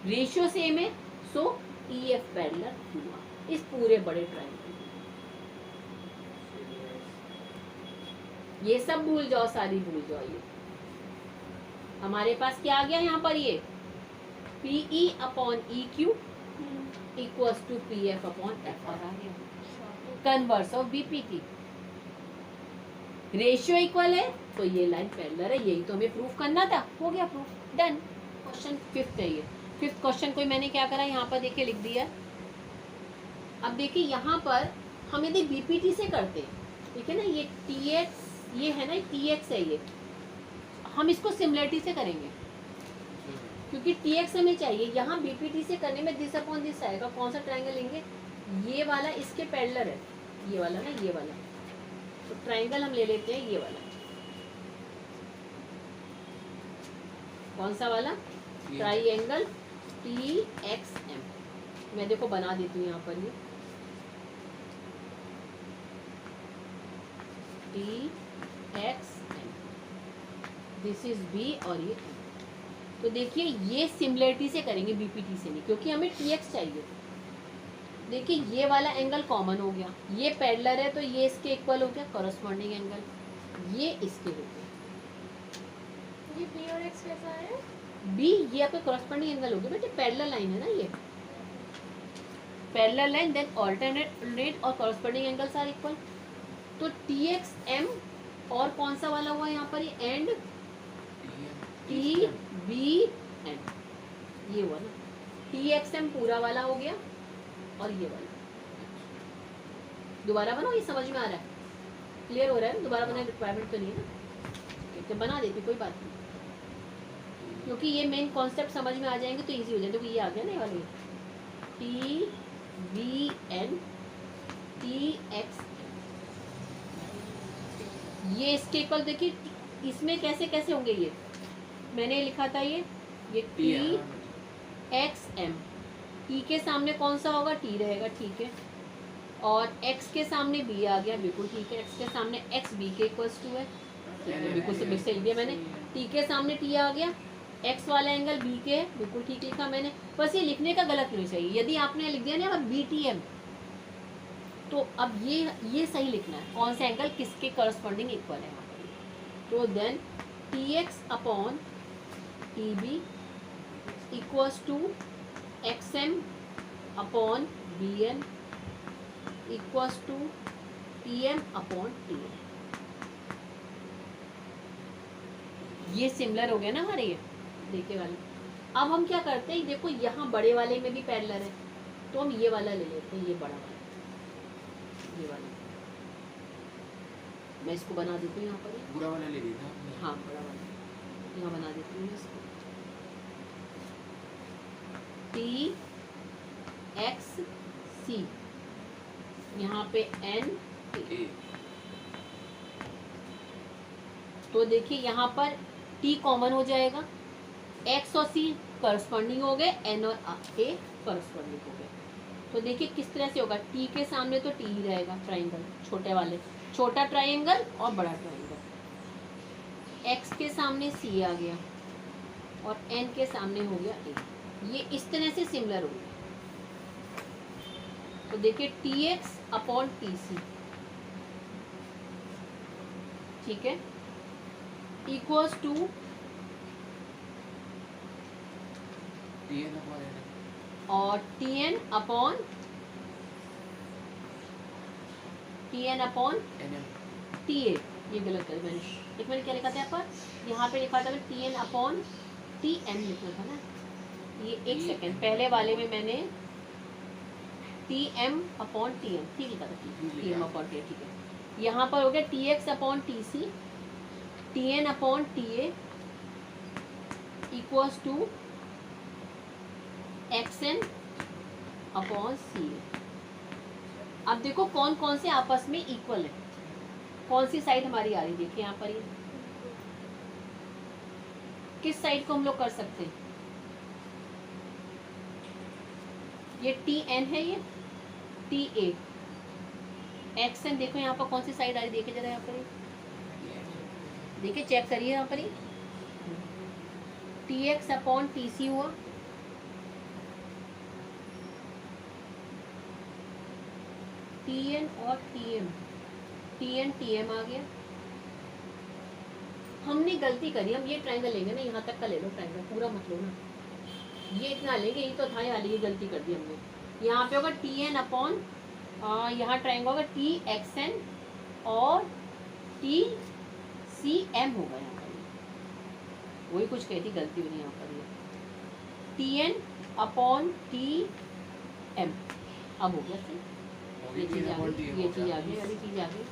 ratio same है, so EF पैरेलल हुआ इस पूरे बड़े triangle. ये सब भूल जाओ, सारी भूल जाओ, ये हमारे पास क्या आ गया यहाँ पर, ये PE upon EQ equals to P F upon F R आ गया, converse of BPT, ratio equal है तो ये लाइन पैरेलल है, यही तो हमें प्रूफ करना था, हो गया प्रूफ, डन। क्वेश्चन फिफ्थ है, ये फिफ्थ क्वेश्चन को मैंने क्या करा यहाँ पर देखिए लिख दिया। अब देखिए यहाँ पर हम यदि बीपीटी से करते हैं, ठीक है ना, ये टी एक्स ये है ना, टी एक्स है ये, हम इसको सिमिलरिटी से करेंगे क्योंकि टी एक्स हमें चाहिए, यहाँ बीपीटी से करने में दिस अपॉन दिस आएगा, कौन सा ट्रायंगल लेंगे, ये वाला इसके पैरेलल है, ये वाला ना, ये वाला, तो ट्रायंगल हम ले लेते हैं ये वाला, कौन सा वाला, ट्रायंगल टी एक्स एम, मैं देखो बना देती हूँ यहाँ पर ये T X M, this is B और ये M। तो देखिए ये सिमिलरिटी से करेंगे, बीपीटी से नहीं, क्योंकि हमें टीएक्स चाहिए। देखिए ये वाला एंगल कॉमन हो गया, ये पैरेलल है तो ये इसके इक्वल हो गया, कॉरस्पॉन्डिंग एंगल ये इसके हो गया। ये पी और एक्स कैसा है, बी ये आपका करस्पॉन्डिंग एंगल होगी बेटे, पैरेलल लाइन है ना ये, पैरेलल लाइन, देन ऑल्टरनेट और करस्पॉन्डिंग एंगल्स आर इक्वल। तो टी एक्स एम और कौन सा वाला हुआ यहाँ पर, ये एंड टी बी एन, ये हुआ ना, टी एक्स एम पूरा वाला हो गया और ये वाला। दोबारा बनाओ, ये समझ में आ रहा है, क्लियर हो रहा है, दोबारा बनाने रिक्वायरमेंट तो नहीं है ना, तो बना देती कोई बात नहीं, क्योंकि ये मेन कॉन्सेप्ट समझ में आ जाएंगे तो इजी हो जाएगा। तो ये आ गया ना ये वाले, T B N T X, ये इसके इक्वल। देखिए इसमें कैसे कैसे होंगे, ये मैंने लिखा था ये टी एक्स एम, ई के सामने कौन सा होगा, टी रहेगा, ठीक है, और एक्स के सामने बी आ गया, बिल्कुल ठीक है, एक्स के सामने एक्स बी के इक्वल्स टू है, बिल्कुल सही दिया मैंने, टी के सामने टी आ गया, एक्स वाला एंगल बी के है, बिल्कुल ठीक लिखा मैंने, बस ये लिखने का गलत नहीं चाहिए, यदि आपने लिख दिया ना बी टी एम, तो अब ये सही लिखना है, कौन सा एंगल किसके करस्पॉन्डिंग इक्वल है यहाँ पर। तो then T X upon T B equals to X M upon B M equals to T M upon T M. ये सिमिलर हो गया ना हमारे, ये देखिए वाले। अब हम क्या करते हैं, देखो यहाँ बड़े वाले में भी पैरेलल है, तो हम ये वाला ले लेते हैं, ये बड़ा वाला, ये वाला मैं इसको बना देती हूँ यहाँ पर, पूरा वाला ले लिया था। हाँ बड़ा वाला यहाँ बना देती हूँ इसको, टी एक्स सी, यहाँ पे एन, तो देखिए यहाँ पर टी कॉमन हो जाएगा, एक्स और सी करस्पॉन्डिंग हो गए, एन और ए करस्पॉन्डिंग हो गए। तो देखिए किस तरह से होगा, टी के सामने तो टी ही रहेगा, ट्राइंगल छोटे वाले, छोटा ट्राइंगल और बड़ा ट्राइंगल, एक्स के सामने सी आ गया और एन के सामने हो गया ए, ये इस तरह से सिमिलर हो गया। तो देखिए T X upon T C, ठीक है, इक्वल्स टू और T N upon T A, ये गलत कर मैंने, एक मैंने क्या लिखा था यहाँ पर, यहाँ पे लिखा था T N upon T M लिखना था ना, ये एक सेकेंड, पहले वाले में मैंने T M upon T M ठीक लिखा था, T M upon T M, ठीक है, यहाँ पर हो गया T X upon T C, T N upon T A equals to X N upon C A. अब देखो कौन कौन से आपस में इक्वल है, कौन सी साइड हमारी आ रही, देखिए यहाँ पर ये किस साइड को हम लोग कर सकते हैं, ये टी एन है, ये टी ए, एक्स एन, देखो यहाँ पर कौन सी साइड आ रही, देखिए जरा यहाँ पर, देखिए चेक करिए यहाँ पर, T X upon T C हुआ, टी एन और T M, T N T M आ गया। हमने गलती करी, हम ये ट्रायंगल लेंगे ना, यहाँ तक का ले लो ट्रायंगल, पूरा मत लो ना, ये इतना लेंगे, यही तो था यार, ये गलती कर दी हमने। यहाँ पे होगा टी एन अपॉन, यहाँ ट्रायंगल होगा टी एक्स एन और टी सी एम होगा यहाँ पर, वही कुछ कहती गलती हुई यहाँ पर, T N upon T M, अब हो गया सही, ये चीज आ गई, ये चीज आ गई, अभी चीज आ गई।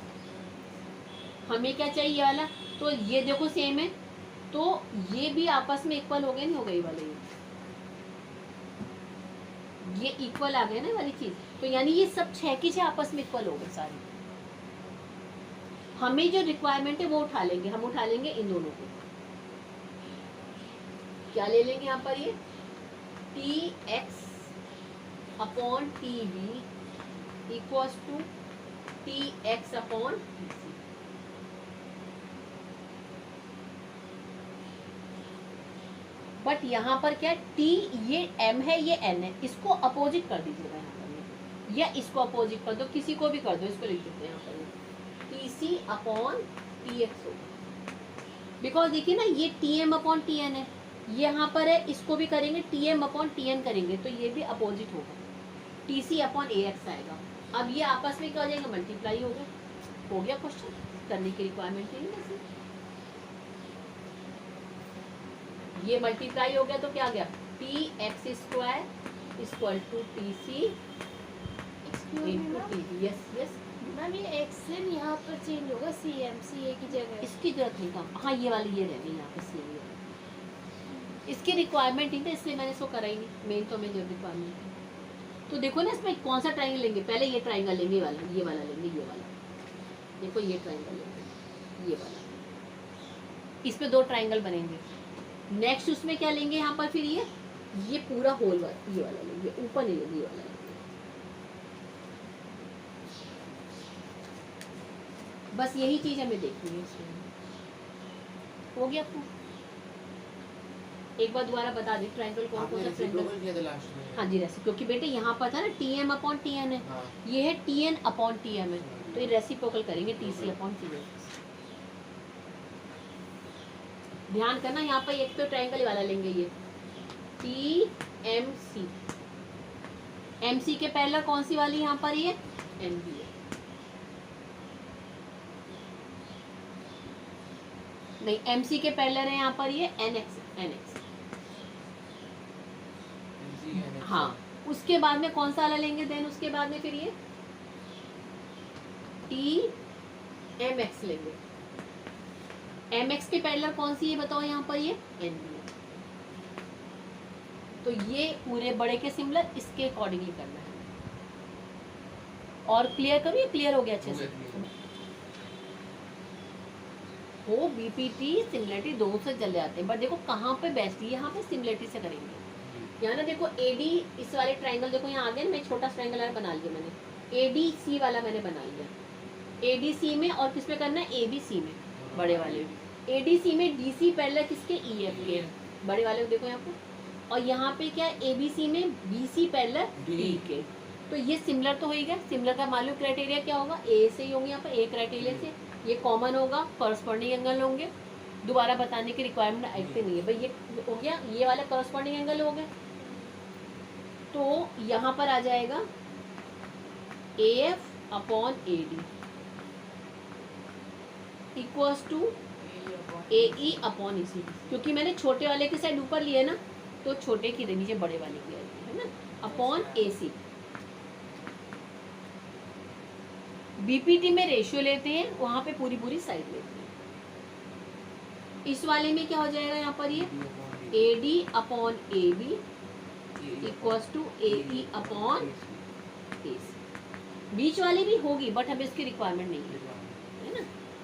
हमें क्या चाहिए ये वाला, तो ये देखो सेम है, तो ये भी आपस में इक्वल हो गए, नहीं हो गई वाले, ये इक्वल आ गए ना वाली चीज, तो यानी ये सब 6 की 6 आपस में इक्वल हो गए सारे। हमें जो रिक्वायरमेंट है वो उठा लेंगे, हम उठा लेंगे इन दोनों को, क्या ले लेंगे यहाँ पर, ये T X upon T B equals to T X upon T C. But यहाँ पर क्या टी, ये एम है, ये एन है, इसको अपोजिट कर दीजिएगा यहाँ पर, या इसको अपोजिट कर दो, किसी को भी कर दो, इसको लिख देते हैं यहाँ पर T C upon T X होगा, बिकॉज देखिए ना ये T M upon T N है, यहाँ पर है, इसको भी करेंगे T M upon T N करेंगे तो ये भी अपोजिट होगा, T C upon A X आएगा। अब ये आपस में क्या हो जाएगा, मल्टीप्लाई होगा। हो गया क्वेश्चन, करने की रिक्वायरमेंट नहीं है। ये मल्टीप्लाई हो गया तो क्या आ गया, T X square equal to T C into T D. Yes yes ma'am ये एक्स से यहाँ पर चेंज होगा सी एम सी ए की जगह। इसकी जरूरत नहीं था। हाँ ये वाली ये रह गई यहाँ पे सी, इसकी रिक्वायरमेंट नहीं था इसलिए मैंने इसको करा ही नहीं। मेन तो हमें जब रिक्वायरमेंट है तो देखो ना, इसमें कौन सा ट्राइंगल लेंगे, पहले ये ट्राइंगल लेंगे, ये वाला लेंगे, ये वाला। देखो ये ट्राइंगल लेंगे, ये वाला, इसमें 2 ट्राइंगल बनेंगे। नेक्स्ट उसमें क्या लेंगे यहाँ पर, फिर ये पूरा होल वाला, ये वाला लेंगे, ऊपर नहीं लेंगे, ये वाला लेंगे। बस यही चीज हमें देखनी है इसमें। हो गया आपको? एक बार दोबारा बता दी ट्राइंगल कौन कौन सा ट्राइंगल। हाँ जी रेसिप्रोकल, क्योंकि बेटे यहाँ पर था ना T M upon T N है, ये है T N upon T M है, तो ये रेसिप्रोकल करेंगे T C upon T N. ध्यान करना यहाँ पर एक तो ट्राइंगल वाला लेंगे, ये T M C, M C के पहला कौन सी वाली यहाँ पर, ये एन बी है, नहीं एम सी के पहले है यहाँ पर ये एन एक्स, एन एक्स। हाँ उसके बाद में कौन सा वाला लेंगे, देन उसके बाद में फिर ये टी एम एक्स लेंगे। एम एक्स के पैरेलल कौन सी है बताओ यहाँ पर, ये एन बी है। तो ये पूरे बड़े के सिमिलर इसके अकॉर्डिंगली करना है। और क्लियर करो, ये क्लियर हो गया अच्छे से। हो बीपीटी सिमिलरिटी दोनों से चले जाते हैं, बट देखो कहाँ पे बेस्ट है, यहाँ पे सिमिलरिटी से करेंगे। यहाँ ना देखो एडी इस वाले ट्राइंगल, देखो यहाँ आगे मैं छोटा ट्राइंगल बना लिया मैंने, एडीसी वाला मैंने बना लिया। एडीसी में और किस में करना है, एबीसी में, बड़े वाले एडीसी में डीसी पैरेलल किसके, ईएफ के, बड़े वाले को देखो यहाँ पे। और यहाँ पे क्या है, एबीसी में बीसी पैरेलल डी के। तो ये सिमिलर तो हो ही गया। सिमिलर का मालूम क्राइटेरिया क्या होगा, ए से ही होंगे यहाँ पर, ए क्राइटेरिया से ये कॉमन होगा, कॉरस्पॉन्डिंग एंगल होंगे। दोबारा बताने की रिक्वायरमेंट आती नहीं है भाई, ये हो गया, ये वाला कॉरस्पॉन्डिंग एंगल हो गया। तो यहाँ पर आ जाएगा A F upon A D equals to A E upon E C, क्योंकि मैंने छोटे वाले की साइड ऊपर लिए ना, तो छोटे की नीचे बड़े वाले की है ना, अपॉन ए सी। बीपीटी में रेशियो लेते हैं, वहां पे पूरी पूरी साइड लेते हैं। इस वाले में क्या हो जाएगा यहाँ पर, ये A D upon A B equals to A E upon A C. बीच वाली भी होगी बट हमें इसकी रिक्वायरमेंट नहीं है ना।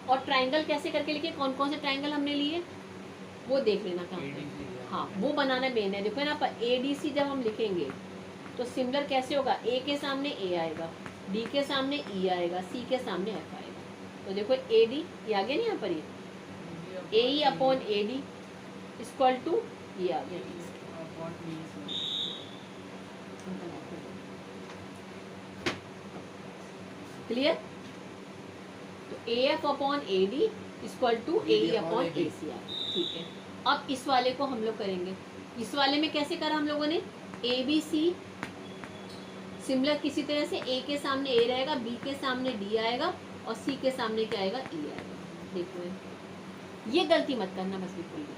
और ट्राइंगल कैसे करके लिखे, कौन कौन से ट्राइंगल हमने लिए वो देख लेना क्या होता है। हाँ वो बनाना मेन है। देखो ना पर ए डी सी जब हम लिखेंगे तो सिमिलर कैसे होगा, ए के सामने ए आएगा, डी के सामने ई आएगा, सी के सामने एफ आएगा। तो देखो ए डी ये आ गया ना यहाँ पर, ये A E upon A D equal to ये आ गया। क्लियर। तो A F upon A D equal to A E upon A C R. ठीक है, अब इस वाले को हम लोग करेंगे। इस वाले में कैसे करा हम लोगों ने, ए बी सी सिमिलर किसी तरह से, ए के सामने ए रहेगा, बी के सामने डी आएगा और सी के सामने क्या आएगा, ई आएगा। देखो ये गलती मत करना बस बिल्कुल भी,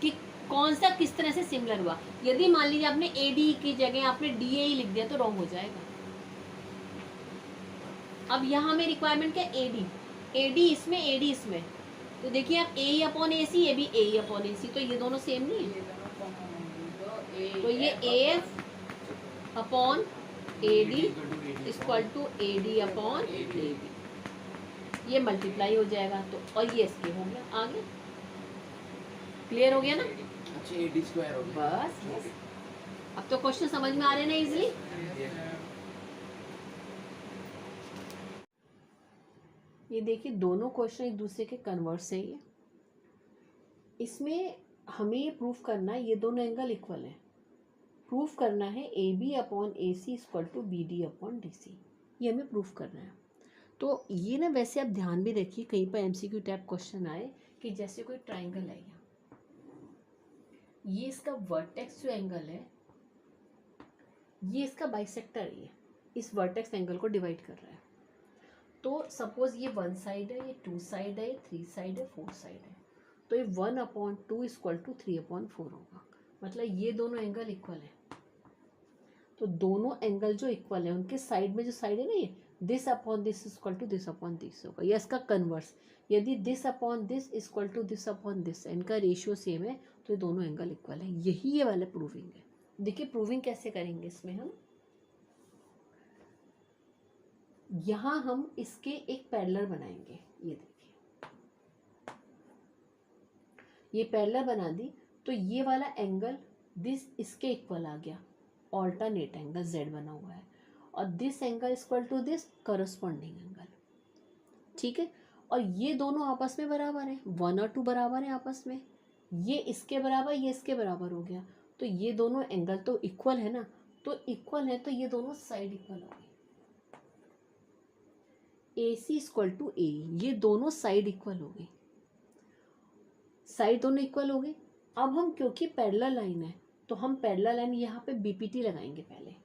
कि कौन सा किस तरह से सिमिलर हुआ। यदि मान लीजिए आपने ए डी की जगह आपने डी ए लिख दिया तो रॉन्ग हो जाएगा। अब यहाँ में रिक्वायरमेंट क्या, ए डी इसमें, ए डी इसमें, तो देखिए आप ए अपॉन ए सी, ये भी ए अपॉन ए सी, तो ये दोनों सेम नहीं है। तो ये A F upon A D equal to A D upon A B, ये मल्टीप्लाई हो जाएगा। तो और ये इसके हो गया, आगे क्लियर हो गया ना। अच्छा ए डी स्क्वायर हो गया बस बस, अब तो क्वेश्चन समझ में आ रहे हैं ना इजीली। ये देखिए दोनों क्वेश्चन एक दूसरे के कन्वर्स हैं। ये इसमें हमें ये प्रूफ करना है ये दोनों एंगल इक्वल है। प्रूफ करना है A B upon A C equal to B D upon D C, ये हमें प्रूफ करना है। तो ये ना वैसे आप ध्यान भी रखिए, कहीं पर एमसीक्यू टाइप क्वेश्चन आए कि जैसे कोई ट्राइंगल है यहाँ, ये इसका वर्टेक्स जो एंगल है ये इसका बाइसेक्टर है, ये इस वर्टेक्स एंगल को डिवाइड कर रहा है। तो सपोज ये 1 साइड है, ये 2 साइड है, ये 3 साइड है, 4 साइड है, तो ये 1/2 इक्वल टू 3/4 होगा। मतलब ये दोनों एंगल इक्वल है। तो दोनों एंगल जो इक्वल है उनके साइड में जो साइड है ना, ये this upon this equal to this upon this होगा, या इसका कन्वर्स, यदि this upon this equal to this upon this, इनका रेशियो सेम है तो ये दोनों एंगल इक्वल है। यही ये वाला प्रूविंग है। देखिए प्रूविंग कैसे करेंगे इसमें हम, यहां हम इसके एक पैरेलल बनाएंगे। ये देखिए ये पैरेलल बना दी तो ये वाला एंगल दिस इसके इक्वल आ गया, ऑल्टरनेट एंगल z बना हुआ है, और this angle equal to this corresponding angle. ठीक है, और ये दोनों आपस में बराबर हैं, 1 और 2 बराबर हैं आपस में, ये इसके बराबर ये इसके बराबर हो गया। तो ये दोनों एंगल तो इक्वल है ना, तो इक्वल है तो ये दोनों साइड इक्वल हो गई, AC इक्वल टू AE, ये दोनों साइड इक्वल हो गई, साइड दोनों इक्वल हो गई। अब हम क्योंकि पैरेलल लाइन है तो हम पैरेलल लाइन यहाँ पे BPT लगाएंगे पहले।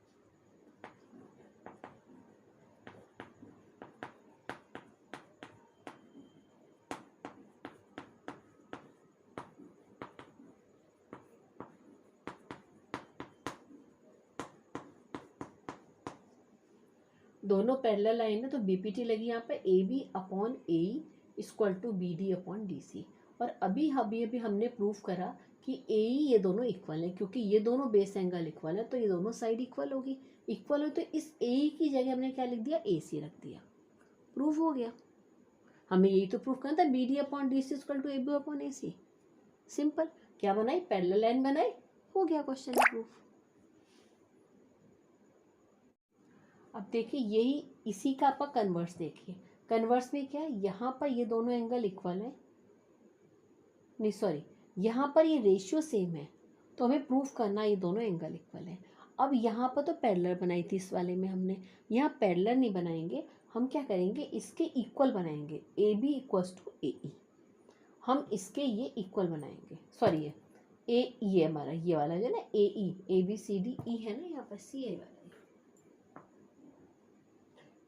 दोनों पैरेलल लाइन है तो BPT लगी यहाँ पे, AB upon AE equal to BD upon DC। और अभी हमने प्रूव करा कि AE ये दोनों इक्वल है, क्योंकि ये दोनों बेस एंगल इक्वल है तो ये दोनों साइड इक्वल होगी। इक्वल हो तो इस AE की जगह हमने क्या लिख दिया, AC रख दिया, प्रूफ हो गया। हमें यही तो प्रूफ करना था, BD upon DC equal to AB upon AC। Simple, क्या बनाई, पैरेलल लाइन बनाई, हो गया क्वेश्चन प्रूफ। अब देखिए यही इसी का आपका कन्वर्स देखिए, कन्वर्स में क्या है, यहाँ पर ये दोनों एंगल इक्वल है, नहीं सॉरी यहाँ पर ये रेशियो सेम है, तो हमें प्रूफ करना ये दोनों एंगल इक्वल है। अब यहाँ पर तो पैरेलल बनाई थी इस वाले में हमने, यहाँ पैरेलल नहीं बनाएंगे, हम क्या करेंगे इसके इक्वल बनाएंगे, AB इक्वल्स टू AE, हम इसके ये इक्वल बनाएंगे, सॉरी ये हमारा ये वाला जो है ना AE, ABCDE है ना, यहाँ पर CA वाला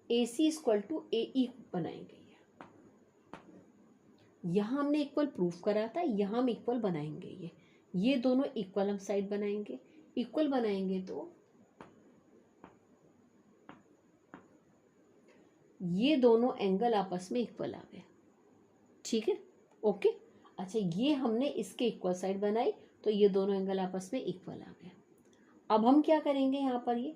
AC इक्वल टू AE बनाएंगे। यहाँ हमने इक्वल प्रूफ करा था, यहाँ हम इक्वल बनाएंगे। ये दोनों इक्वल हम साइड बनाएंगे, इक्वल बनाएंगे तो ये दोनों एंगल आपस में इक्वल आ गए। ठीक है, ओके। अच्छा, ये हमने इसके इक्वल साइड बनाई तो ये दोनों एंगल आपस में इक्वल आ गए। अब हम क्या करेंगे, यहाँ पर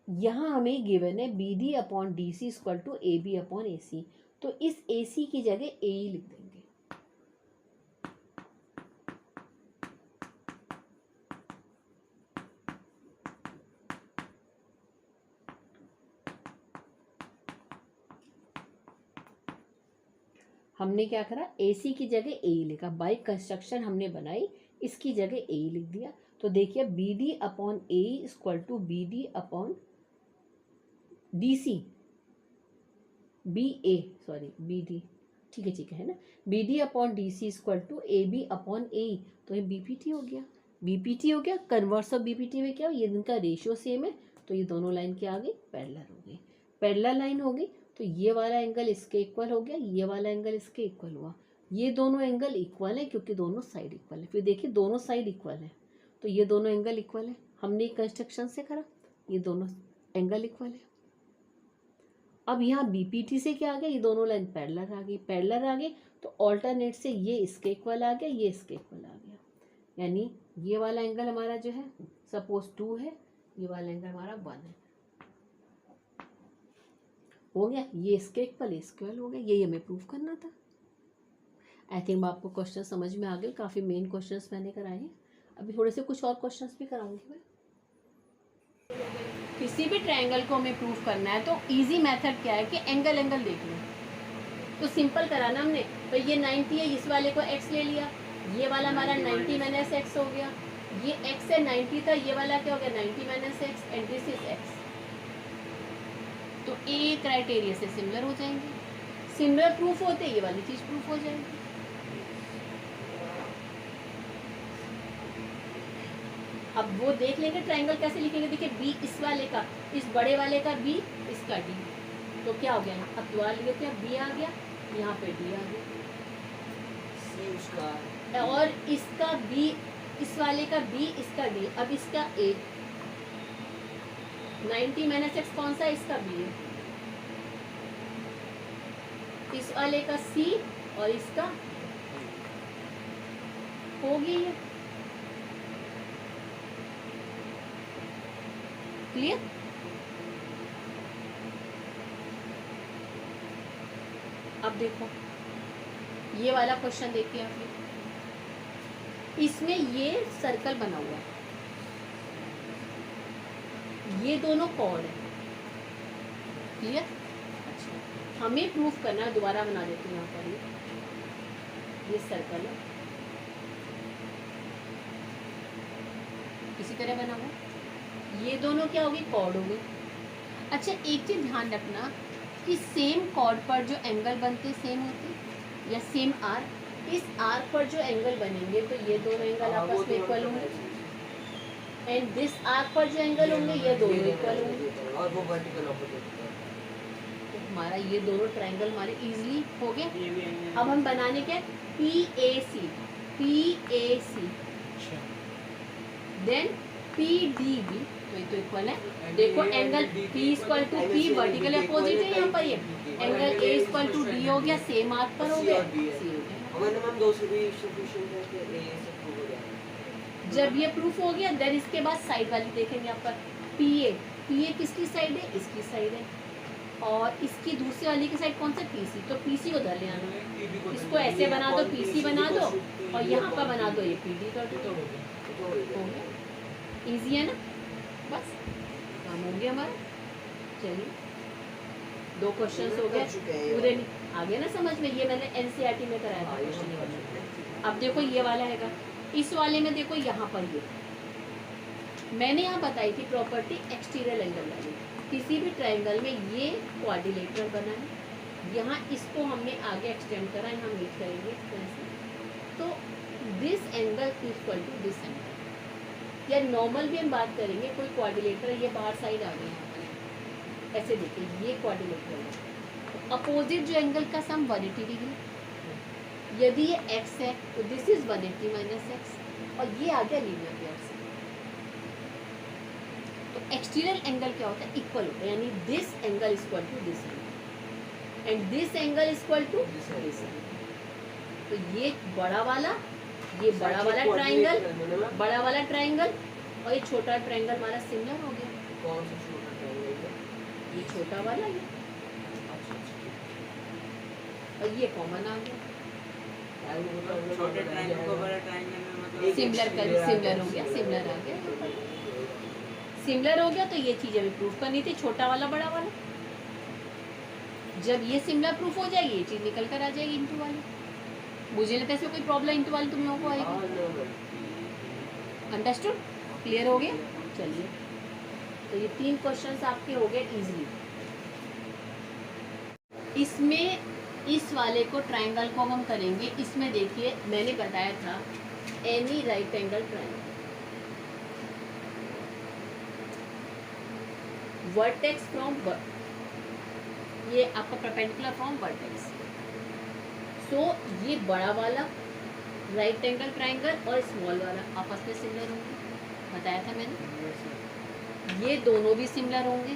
यहाँ हमें गिवन है BD upon DC equal to AB upon AC, तो इस AC की जगह AE लिख देंगे। हमने क्या करा, AC की जगह AE लिखा, बाई कंस्ट्रक्शन हमने बनाई, इसकी जगह AE लिख दिया। तो देखिए BD upon AE equal to BD upon DC, BD, ठीक है ना, BD upon DC equal to AB upon AE, तो ये BPT हो गया। कन्वर्स ऑफ BPT में क्या हो, ये इनका रेशियो सेम है तो ये दोनों लाइन क्या आ गई, पैरेलल हो गई। पैरेलल लाइन हो गई तो ये वाला एंगल इसके इक्वल हो गया, ये वाला एंगल इसके इक्वल हुआ। ये दोनों एंगल इक्वल है क्योंकि दोनों साइड इक्वल है। फिर देखिए दोनों साइड इक्वल है तो ये दोनों एंगल इक्वल है, हमने कंस्ट्रक्शन से करा, ये दोनों एंगल इक्वल है। अब यहाँ BPT से क्या आ गया, ये दोनों लाइन पैरेलल आ गई तो ऑल्टरनेट से ये इसके इक्वल आ गया, ये इसके इक्वल आ गया। यानी ये वाला एंगल हमारा जो है सपोज 2 है, ये वाला एंगल हमारा 1 है, हो गया। ये इसके इक्वल हो गया, यही हमें प्रूफ करना था। आई थिंक आपको क्वेश्चन समझ में आ गए, काफ़ी मेन क्वेश्चंस मैंने कराए हैं। अभी थोड़े से कुछ और क्वेश्चंस भी कराऊंगी मैं। किसी भी ट्रायंगल को हमें प्रूफ करना है तो इजी मेथड क्या है कि एंगल देख लो, तो सिंपल कराना हमने। तो ये 90 है, इस वाले को x ले लिया, ये वाला हमारा 90 माइनस x हो गया, ये x है 90 था, ये वाला क्या हो गया 90 minus x, and this is x। तो ए क्राइटेरिया से सिमिलर हो जाएंगे, सिमिलर प्रूफ होते ये वाली चीज प्रूफ हो जाएगी। अब वो देख लेंगे ट्रायंगल कैसे लिखेंगे। देखिए बी इस वाले का, इस बड़े वाले का बी, इसका डी, तो क्या हो गया यहाँ अब द्वार लिए थे, बी आ गया, यहाँ पे डी आ गया, सी उसका और इसका बी, इस वाले का बी, इसका डी, अब इसका ए, 90 माइनस एक्स कौन सा है, इसका बी है, इस वाले का सी और इसका हो गया ये क्लियर। अब देखो ये वाला क्वेश्चन देखिए आपने, इसमें ये सर्कल बना हुआ है, ये दोनों कॉर्ड है, क्लियर। अच्छा हमें प्रूफ करना है, दोबारा बना देती हूँ यहाँ पर ये सर्कल है, इसी तरह बना हुआ, ये दोनों क्या होगी, कॉर्ड होगी। अच्छा एक चीज ध्यान रखना कि सेम कॉर्ड पर जो एंगल बनते सेम होते या सेम आर्क, इस आर्क पर जो एंगल बनेंगे तो ये दोनों एंगल आपस में इक्वल होंगे, एंड दिस आर्क पर जो एंगल होंगे ये दोनों इक्वल होंगे, और वो वर्टिकल ऑपोजिट। तो हमारा ये दोनों ट्रायंगल हमारे इजीली हो गए। अब हम बनाने के PAC, PAC देन PDB, तो ये तो इक्वल है। देखो angle P equal to P vertical opposite है यहाँ पर, ये angle A equal to D हो गया, सेम आर्क पर हो गया, C हो गया। मैंने मैम दो से भी सफिशिएंट है कि ए से प्रूव हो जाएगा। जब ये प्रूफ हो गया देन इसके बाद साइड वाली देखेंगे यहाँ पर PA किसकी साइड है, इसकी साइड है, और इसकी दूसरी वाली की साइड कौन सा, PC, तो PC को धर ले आना, इसको ऐसे बना दो, PC बना दो, और यहाँ पर बना दो ये PD कर दो, हो गया, इजी है ना, बस काम हो गया हमारा। चलिए 2 क्वेश्चंस हो गए पूरे, आ गया ना समझ में, ये मैंने NCERT में कराया था क्वेश्चन। अब देखो ये वाला हैगा, इस वाले में देखो यहाँ पर ये मैंने यहाँ बताई थी प्रॉपर्टी एक्सटीरियर एंगल वाली, किसी भी ट्रायंगल में ये क्वाड्रिलेटरल बना है, यहाँ इसको हमने आगे एक्सटेंड करा, यहाँ मीट करेंगे इस तरह से, तो this angle equal to this angle, या नॉर्मल भी हम बात करेंगे, कोई क्वाड्रिलेटर, ये बाहर साइड आ गई यहाँ पर, ऐसे देखिए ये क्वाड्रिलेटर है, अपोजिट जो एंगल का सम 180 डिग्री, यदि ये x है तो दिस इज 180 माइनस एक्स, और ये आ गया लीनियर प्लेन से, तो एक्सटीरियर एंगल क्या होता है, इक्वल होता है, यानी this angle equal to this angle and this angle equal to this angle. तो ये बड़ा वाला ट्रायंगल और ये छोटा ट्रायंगल हमारा सिमिलर हो गया। कौन सा छोटा ट्रायंगल है? ये छोटा वाला ये, और ये कॉमन आ गया, छोटे ट्रायंगल को बड़ा ट्रायंगल में मतलब सिमिलर हो गया, सिमिलर आ गया, सिमिलर हो गया। तो ये चीज़ हमें प्रूफ करनी थी, छोटा वाला बड़ा वाला, जब ये सिमिलर प्रूफ हो जाएगी ये चीज़ निकल कर आ जाएगी इंटू वाली। मुझे लगता है इसमें कोई प्रॉब्लम इंटू वाली तुम लोगों को आएगी, अंडरस्टूड, क्लियर हो गया। चलिए तो ये 3 क्वेश्चंस आपके हो गए इजीली। इसमें इस वाले को ट्रायंगल को हम करेंगे, इसमें देखिए मैंने बताया था any right angle triangle, vertex from ये आपका परपेंडिकुलर फ्रॉम वर्टेक्स, सो ये बड़ा वाला राइट एंगल ट्रायंगल और स्मॉल वाला आपस में सिमिलर होंगे, बताया था मैंने, ये दोनों भी सिमिलर होंगे,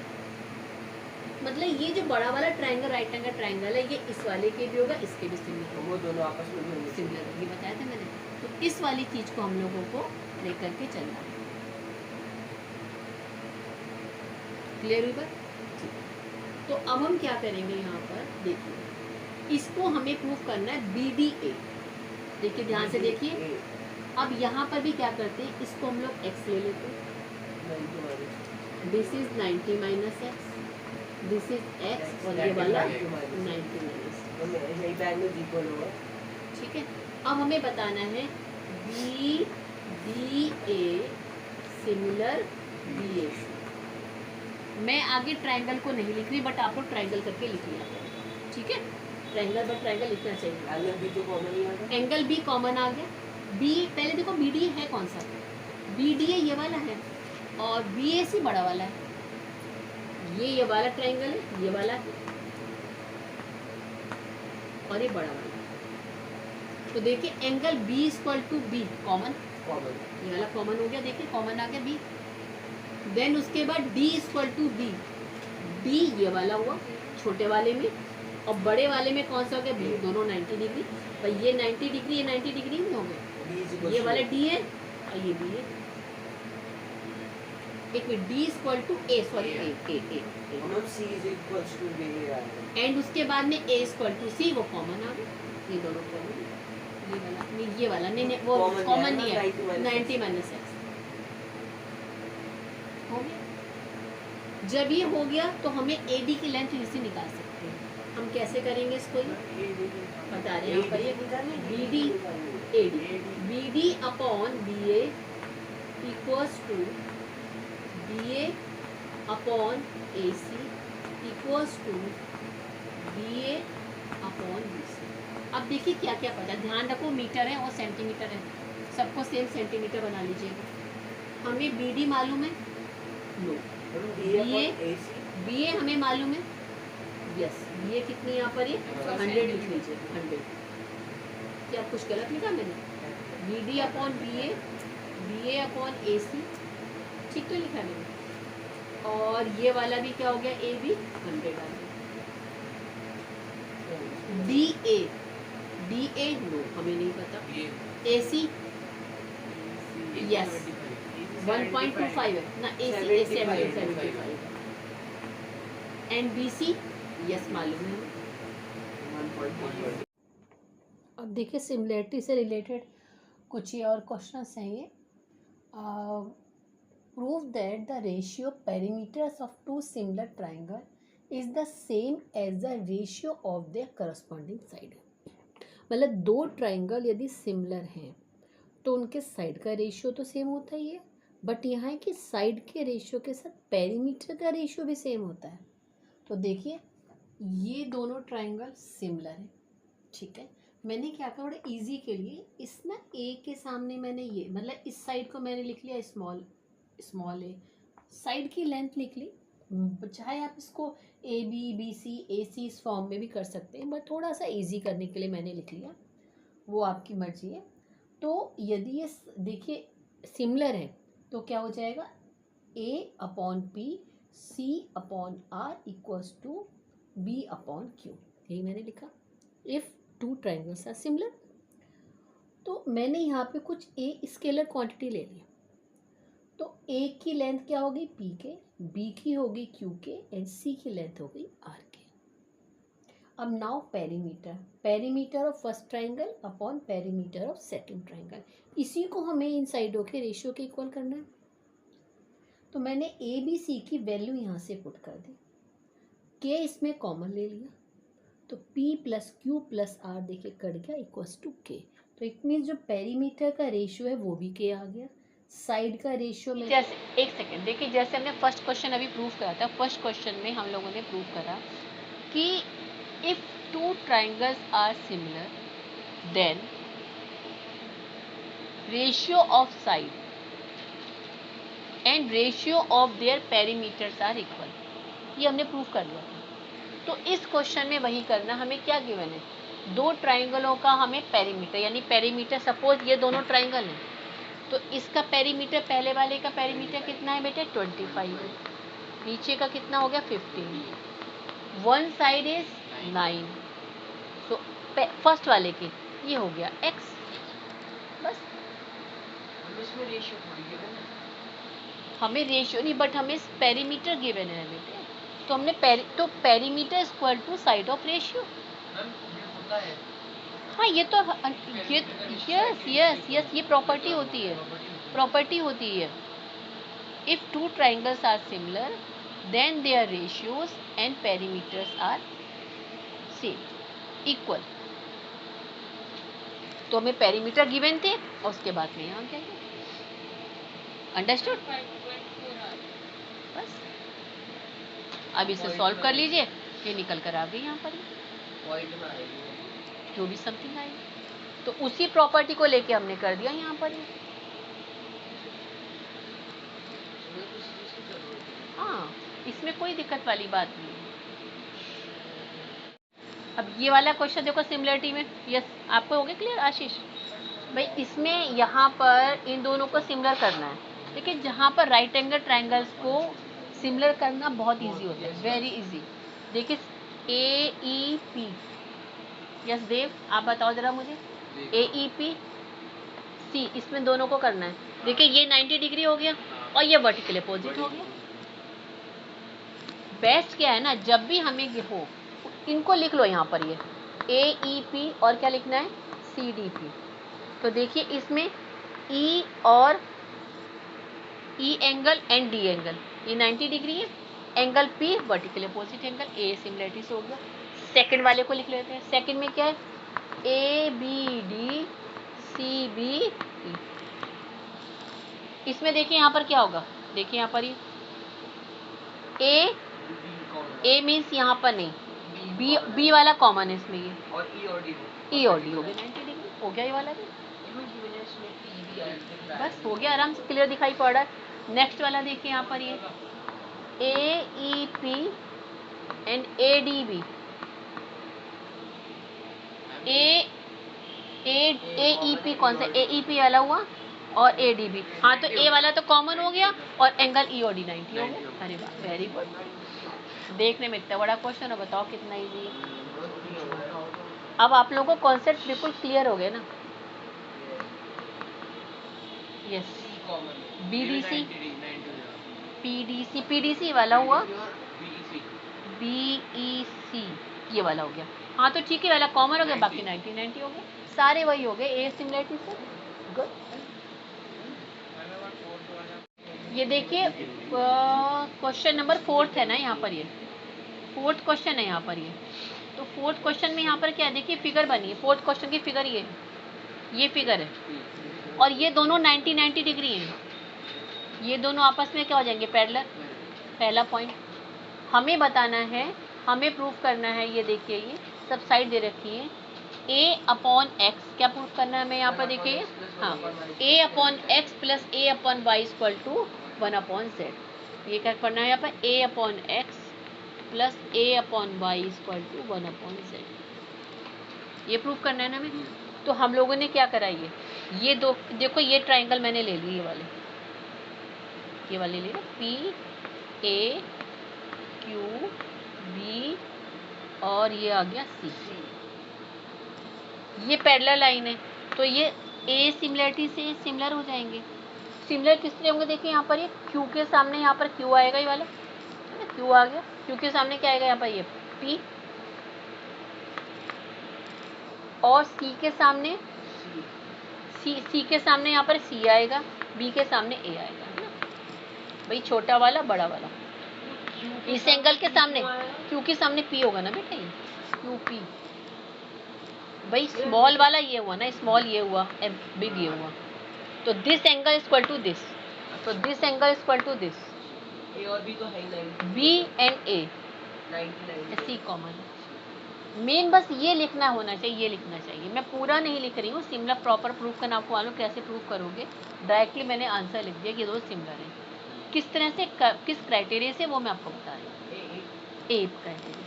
मतलब ये जो बड़ा वाला ट्रायंगल राइट एंगल ट्रायंगल है ये इस वाले के भी होगा, इसके भी सिमिलर होगा, वो दोनों आपस में सिमिलर होगी, बताया था मैंने। तो इस वाली चीज को हम लोगों को लेकर के चलना है, क्लियर हुई बात। तो अब हम क्या करेंगे, यहाँ पर देखिए इसको हमें प्रूफ करना है BDA, देखिए ध्यान से देखिए। अब यहाँ पर भी क्या करते हैं, इसको हम लोग x ले लेते हैं, this is 90 minus x, this is x, और ये वाला 90 माइनस, ठीक है। अब हमें बताना है BDA सिमिलर BAC, मैं आगे ट्रायंगल को नहीं लिख रही, बट आपको ट्रायंगल करके लिख लिया, ठीक है। ट्रायंगल बट ट्रायंगल लिखना चाहिए। एंगल भी तो कॉमन ही आ गया। एंगल बी कॉमन आ गया। बी पहले देखो बी डी है कौन सा, बी डी ए ये वाला है और बी ए सी बड़ा वाला है, ये वाला ट्रायंगल है, ये वाला है और ये बड़ा वाला। तो देखिए angle B equal to B common, common ये वाला कॉमन हो गया, देखिए कॉमन आ गया बी। देन उसके बाद D equal to B, B ये वाला हुआ छोटे वाले में और बड़े वाले में कौन सा हो गया बी, दोनों 90 डिग्री। भाई ये 90 डिग्री, ये 90 डिग्री नहीं हो गए, ये वाला डी है और ये बी है। एक minute, D equal to A, sorry A हम C is equals to B आ रहा एंड उसके बाद में ए इक्वल टू सी, वो कॉमन आ गया, ये दोनों कॉमन, ये वाला नहीं, ये वाला नहीं वो Common कॉमन है नहीं ना, है, 90 माइनस एक्स हो गया। जब ये हो गया तो हमें ए डी की लेंथ इसी निकाल सकते हैं। हम कैसे करेंगे इसको, ये बता रहे हैं यहाँ पर, ये B D A D, B D upon B A equals to B A upon A C equals to B A upon B C. अब देखिए क्या क्या पता है, ध्यान रखो मीटर है और सेंटीमीटर है, सबको सेम सेंटीमीटर बना लीजिएगा। हमें बी डी मालूम है, नो बी ए हमें मालूम है, यस बी ए कितनी यहाँ पर ये 100 लिख लीजिए, 100। क्या कुछ गलत लिखा मैंने, B D upon B A upon A सी, ठीक तो लिखा मैंने। और ये वाला भी क्या हो गया, ए भी 100 आ गया। डी ए नो हमें नहीं पता, ए सी यस 1.25 है ना, ए सी 75 एंड बी सी यस मालूम है। 1.1 अब देखिए सिमिलरिटी से रिलेटेड कुछ ये और क्वेश्चंस हैं ये। Prove that the ratio perimeters of two similar triangle is the same as the ratio of their corresponding side. मतलब दो ट्राइंगल यदि सिमिलर हैं तो उनके साइड का रेशियो तो सेम होता ही है, बट यहाँ है कि साइड के रेशियो के साथ पेरीमीटर का रेशियो भी सेम होता है। तो देखिए ये दोनों ट्राइंगल सिमिलर हैं, ठीक है। मैंने क्या कहा बड़े इजी के लिए, इस ना ए के सामने मैंने ये मतलब इस साइड को मैंने लिख लिया स्मॉल ए, साइड की लेंथ लिख ली। चाहे आप इसको ए बी सी ए सी इस फॉर्म में भी कर सकते हैं, बट थोड़ा सा इजी करने के लिए मैंने लिख लिया, वो आपकी मर्जी है। तो यदि ये देखिए सिमिलर है तो क्या हो जाएगा, A upon P C upon R equals to B upon Q, यही मैंने लिखा। If two triangles are similar, तो मैंने यहाँ पे कुछ ए स्केलर क्वांटिटी ले ली। तो ए की लेंथ क्या होगी पी के, बी की होगी क्यू के एंड सी की लेंथ होगी आर के। अब now perimeter of first triangle upon perimeter of second triangle, इसी को हमें इन साइडों के रेशियो के इक्वल करना है। तो मैंने ए बी सी की वैल्यू यहाँ से पुट कर दी, के इसमें कॉमन ले लिया, तो P plus Q plus R देखिए कट गया इक्वल्स टू के। तो इट मीन्स जो पेरीमीटर का रेशियो है वो भी के आ गया, साइड का रेशियो में जैसे एक सेकेंड देखिए, जैसे हमने फर्स्ट क्वेश्चन अभी प्रूव करा था, फर्स्ट क्वेश्चन में हम लोगों ने प्रूव करा कि if two triangles are similar then ratio of side and ratio of their perimeters are equal, ये हमने प्रूव कर लिया था। तो इस क्वेश्चन में वही करना, हमें क्या गिवन है, दो ट्राइंगलों का हमें पेरीमीटर, यानी पेरीमीटर सपोज ये दोनों ट्राइंगल हैं, तो इसका पेरीमीटर पहले वाले का पेरीमीटर कितना है बेटे 25 है, नीचे का कितना हो गया 15, one side is 9, so first वाले के ये हो गया x, बस इसमें रेशियो थोड़ी गिवन है, हमें रेशियो नहीं बट हमें पेरीमीटर गिवन है बेटे, तो हमने perimeter equal to side of ratio. हाँ ये तो यस ये प्रॉपर्टी होती है, if two triangles are similar then their ratios and perimeters are same equal. तो हमें पेरीमीटर गिवन थे और उसके बाद में यहाँ क्या अंडरस्टूड, बस अब इसे सॉल्व कर लीजिए, ये निकल कर आ गई यहाँ पर, पॉइंट में आएगी जो भी समथिंग आएगी। तो उसी प्रॉपर्टी को लेके हमने कर दिया यहाँ पर। हाँ, इसमें कोई दिक्कत वाली बात नहीं है। अब ये वाला क्वेश्चन देखो सिमिलरिटी में, यस आपको हो गया क्लियर आशीष भाई? इसमें यहाँ पर इन दोनों को सिमिलर करना है। देखिए जहाँ पर राइट एंगल ट्रायंगल्स को सिमिलर करना बहुत इजी होता है, वेरी इजी। देखिए AEP, यस देव आप बताओ जरा मुझे, AEP C, इसमें दोनों को करना है। देखिए ये 90 डिग्री हो गया और ये वर्टिकल अपोजिट हो गया। बेस्ट क्या है ना, जब भी हमें हो इनको लिख लो यहाँ पर, ये AEP और क्या लिखना है CDP। तो देखिए इसमें E और E angle and D angle, ये 90 डिग्री है, angle P vertical opposite angle, A similarity से हो गया। सेकंड वाले को लिख लेते हैं। सेकंड में क्या है ABD CBE। इसमें देखिए यहाँ पर क्या होगा, देखिए यहाँ पर ये A मीन्स यहाँ पर नहीं, B वाला कॉमन है इसमें, ये और E और D E और D हो गया 90 डिग्री, हो गया ये वाला भी, बस हो गया, आराम से क्लियर दिखाई पड़ रहा है। नेक्स्ट वाला देखिए यहाँ पर ये AEP एंड ADB, AEP कौन सा, AEP वाला हुआ और ADB, हाँ तो A वाला तो कॉमन हो गया और एंगल E और D 90 हो गया। अरे वाह वेरी गुड, देखने में इतना बड़ा क्वेश्चन है, बताओ कितना इजी है। अब आप लोगों को कॉन्सेप्ट बिल्कुल क्लियर हो गए ना? यस BDC PDC वाला हुआ, BEC ये वाला हो गया, हाँ तो ठीक है वाला कॉमन हो गया, बाकी 90 हो गए, सारे वही हो गए A सिमिलरिटी से। गुड, ये देखिए क्वेश्चन नंबर 4 है ना यहाँ पर, ये 4th क्वेश्चन है यहाँ पर ये। तो 4th क्वेश्चन में यहाँ पर क्या है, देखिए फिगर बनी है, 4th क्वेश्चन की फिगर ये फिगर है और ये दोनों 90 डिग्री हैं, ये दोनों आपस में क्या हो जाएंगे पैरेलल। पहला पॉइंट हमें बताना है, हमें प्रूफ करना है, ये देखिए ये सब साइड दे रखी है, A/X क्या प्रूफ करना है हमें यहाँ पर, देखिए हाँ A/X plus A/Y equal to 1/Z, ये क्या करना है यहाँ पर A/X plus A/Y equal to 1/Z, ये प्रूफ करना है ना हमें। तो हम लोगों ने क्या करा, ये दो देखो, ये ट्राइंगल मैंने ले लिए, ये वाले ले PAQB और ये आ गया C, ये पैरेलल लाइन है, तो ये A सिमिलरिटी से सिमिलर हो जाएंगे। सिमिलर किस तरह होंगे, देखिए यहाँ पर ये Q के सामने यहाँ पर Q आएगा, ये वाला Q आ गया, Q के सामने क्या आएगा यहाँ पर ये P, और C के सामने C के सामने यहाँ पर C आएगा, B के सामने A आएगा, है ना भाई, छोटा वाला बड़ा वाला। इस एंगल के सामने Q के सामने P होगा ना बेटा, ये QP भाई, स्मॉल वाला ये हुआ ना, स्मॉल ये हुआ, बिग ये हुआ, तो this angle equal to this, तो this angle equal to this, A और B तो है ही 90, B and A 90 C common है। मेन बस ये लिखना होना चाहिए, ये लिखना चाहिए, मैं पूरा नहीं लिख रही हूँ, सिमिलर प्रॉपर प्रूफ करना आपको मालूम कैसे प्रूफ करोगे, डायरेक्टली मैंने आंसर लिख दिया कि ये दो सिमिलर हैं, किस तरह से किस क्राइटेरिया से वो मैं आपको बता रही हूँ, A क्राइटेरिया।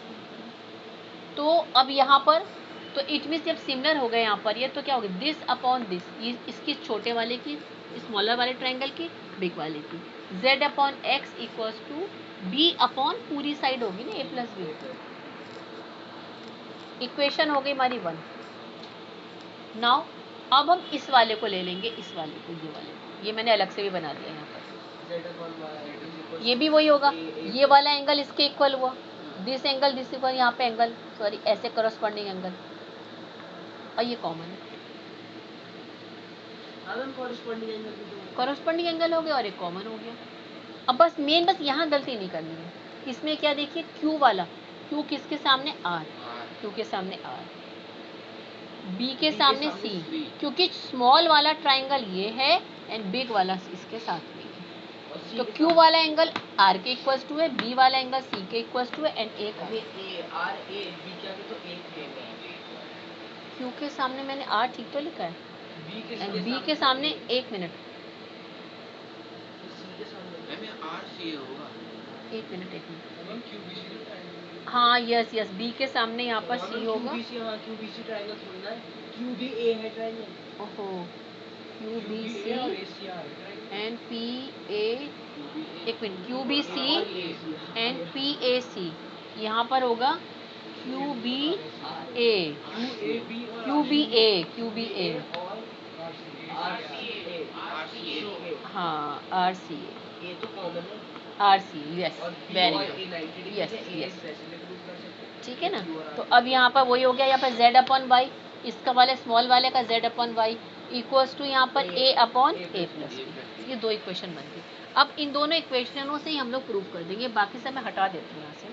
तो अब यहाँ पर तो इट मीन्स जब सिमिलर हो गए यहाँ पर ये, तो क्या होगा दिस अपॉन दिस, ये इसकी छोटे वाले की, स्मॉलर वाले ट्राइंगल की, बिग वाले की, Z/X equals to B upon पूरी साइड होगी ना A प्लस B, इक्वेशन हो गई हमारी 1। नाउ अब हम इस वाले को ले लेंगे, इस वाले को, ये वाले को, ये मैंने अलग से भी बना दिया यहाँ पर, ये भी वही होगा, ये वाला एंगल इसके इक्वल हुआ, दिस एंगल दिस इक्वल, यहाँ पे एंगल सॉरी ऐसे करस्पॉन्डिंग एंगल, और ये कॉमन है, करस्पॉन्डिंग एंगल हो गया और एक कॉमन हो गया। अब बस मेन बस यहाँ गलती नहीं करनी है, इसमें क्या देखिए Q वाला, Q किसके सामने R, Q के सामने R, B के सामने C, क्योंकि स्मॉल वाला ट्राइंगल ये है एंड बिग वाला इसके साथ में है, तो Q वाला एंगल R के इक्वल टू है, B वाला एंगल C के इक्वल टू है एंड A का Q के सामने मैंने R ठीक तो लिखा है एंड B के सामने, एक मिनट, एक मिनट, हाँ यस यस, B के सामने यहाँ पर C होगा। ओहो, QBC एंड PA, एक मिनट, QBC एंड PAC यहाँ पर होगा QBA, हाँ RCA, yes, very good, yes yes, ठीक है ना। तो अब यहाँ पर वही हो गया, यहाँ पर Z/Y, इसका वाले स्मॉल वाले का Z/Y इक्वल्स टू यहाँ पर A/A+B, ये दो इक्वेशन बन गई। अब इन दोनों इक्वेशनों से ही हम लोग प्रूव कर देंगे, बाकी सब मैं हटा देती हूँ यहाँ से।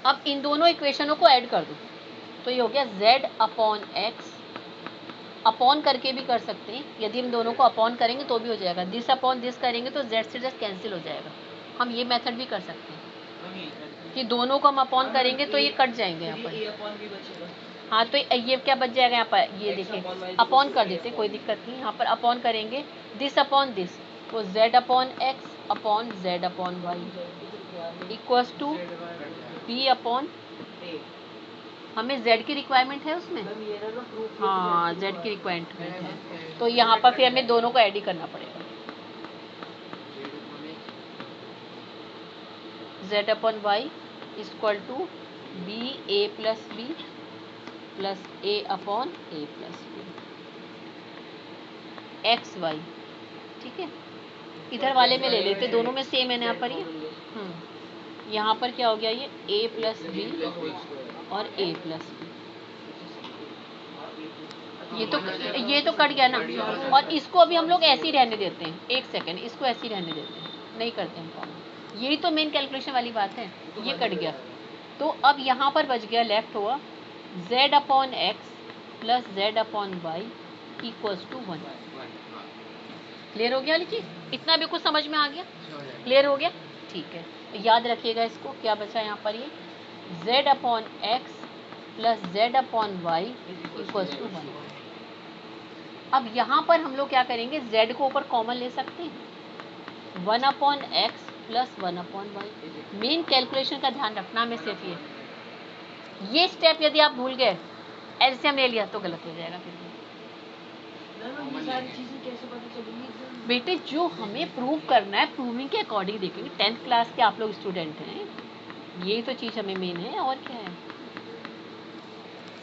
अब इन दोनों इक्वेशनों को ऐड कर दो, तो ये हो गया Z/X, अपॉन करके भी कर सकते हैं, यदि हम दोनों को अपॉन करेंगे तो भी हो जाएगा, दिस अपॉन दिस करेंगे तो Z से जस्ट कैंसिल हो जाएगा। हम ये मेथड भी कर सकते हैं कि दोनों को हम अपॉन करेंगे तो ये कट जाएंगे यहाँ पर। हाँ, तो ये क्या बच जाएगा यहाँ पर, ये देखिए अपॉन कर देते, कोई दिक्कत नहीं, यहाँ पर अपॉन करेंगे दिस अपॉन दिस, तो Z/X upon Z/Y equals to B/A। हमें Z की रिक्वायरमेंट है उसमें, हाँ Z की रिक्वायरमेंट है, तो यहाँ पर फिर हमें दोनों को ऐड ही करना पड़ेगा। Z/Y equal to BA+B plus A/A+B XY, ठीक है। इधर वाले में ले लेते, दोनों में सेम है ना यहाँ पर ये, यहाँ पर क्या हो गया, ये A+B और A+B, ये तो कट गया ना। और इसको अभी हम लोग ऐसे ही रहने देते हैं, एक सेकंड, इसको ऐसे ही रहने देते हैं, नहीं करते हम कॉमन, यही तो मेन कैलकुलेशन वाली बात है। ये कट गया, तो अब यहाँ पर बच गया, लेफ्ट हुआ Z/X plus Z/Y equals to 1। Clear हो गया लीजिए, इतना भी कुछ समझ में आ गया, क्लियर हो गया, ठीक है। तो याद रखिएगा इसको, क्या बचा यहाँ पर, ये Z/X plus Z/Y equals to 1। अब यहाँ पर हम लोग क्या करेंगे, Z को ऊपर कॉमन ले सकते हैं, 1/X plus 1/Y। Main calculation का ध्यान रखना में सिर्फ ये स्टेप यदि आप भूल गए, एलसीएम ले लिया तो गलत हो जाएगा। फिर बेटे जो हमें प्रूव करना है, प्रूविंग के अकॉर्डिंग देखेंगे, 10th क्लास के आप लोग स्टूडेंट हैं, यही तो चीज़ हमें मेन है, और क्या है,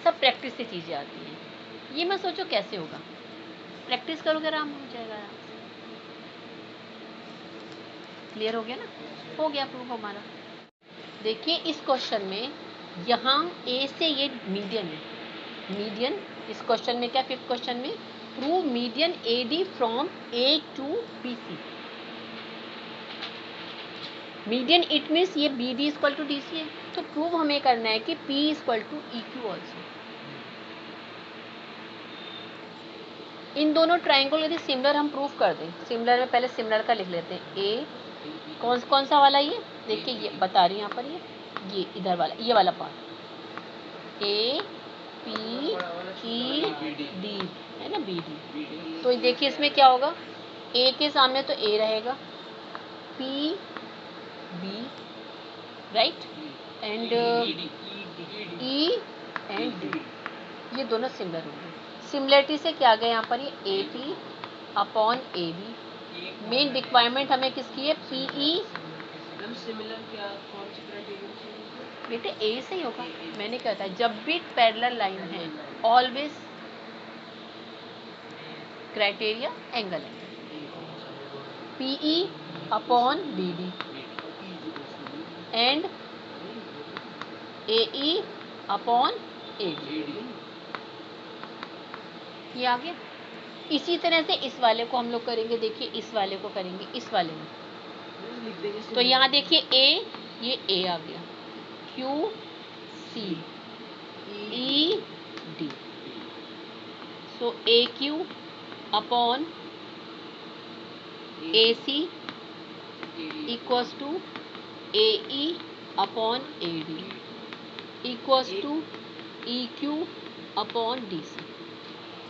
सब प्रैक्टिस से चीज़ें आती हैं। ये मैं सोचो कैसे होगा, प्रैक्टिस करोगे आराम हो जाएगा, आराम से। क्लियर हो गया ना, हो गया प्रूफ हमारा। देखिए इस क्वेश्चन में यहाँ ए से ये मीडियन है, मीडियन इस क्वेश्चन में क्या, 5th क्वेश्चन में prove median AD from A to BC। Median it means ये BD इक्वल टू DC है, तो प्रूव हमें करना है कि P equal to EQ also. इन दोनों ट्राइंगल यदि सिमिलर हम प्रूव कर दें, सिमिलर में पहले सिमिलर का लिख लेते हैं, A कौन सा वाला, ये देखिए ये बता रही है यहाँ पर, ये इधर वाला, ये वाला part A P E D है ना, BD। तो देखिए इसमें क्या होगा, A के सामने तो A रहेगा, P B right, and E and D, ये दोनों सिमिलर होंगे। सिमिलरिटी से क्या गया यहाँ पर, ये AP/AB। मेन रिक्वायरमेंट हमें किसकी है, PE। सिमिलर क्या, कौन सी क्राइटेरिया बेटे A से ही होगा, मैंने क्या था, जब भी पैरेलल लाइन है ऑलवेज क्राइटेरिया एंगल है, PE/BD एंड AE/AD। ये आ गया। इसी तरह से इस वाले को हम लोग करेंगे, देखिए इस वाले को करेंगे, इस वाले में तो यहाँ देखिए A, ये A आ गया, QC ED, so A Q upon A C equals to A E upon A D equals to E Q upon D C.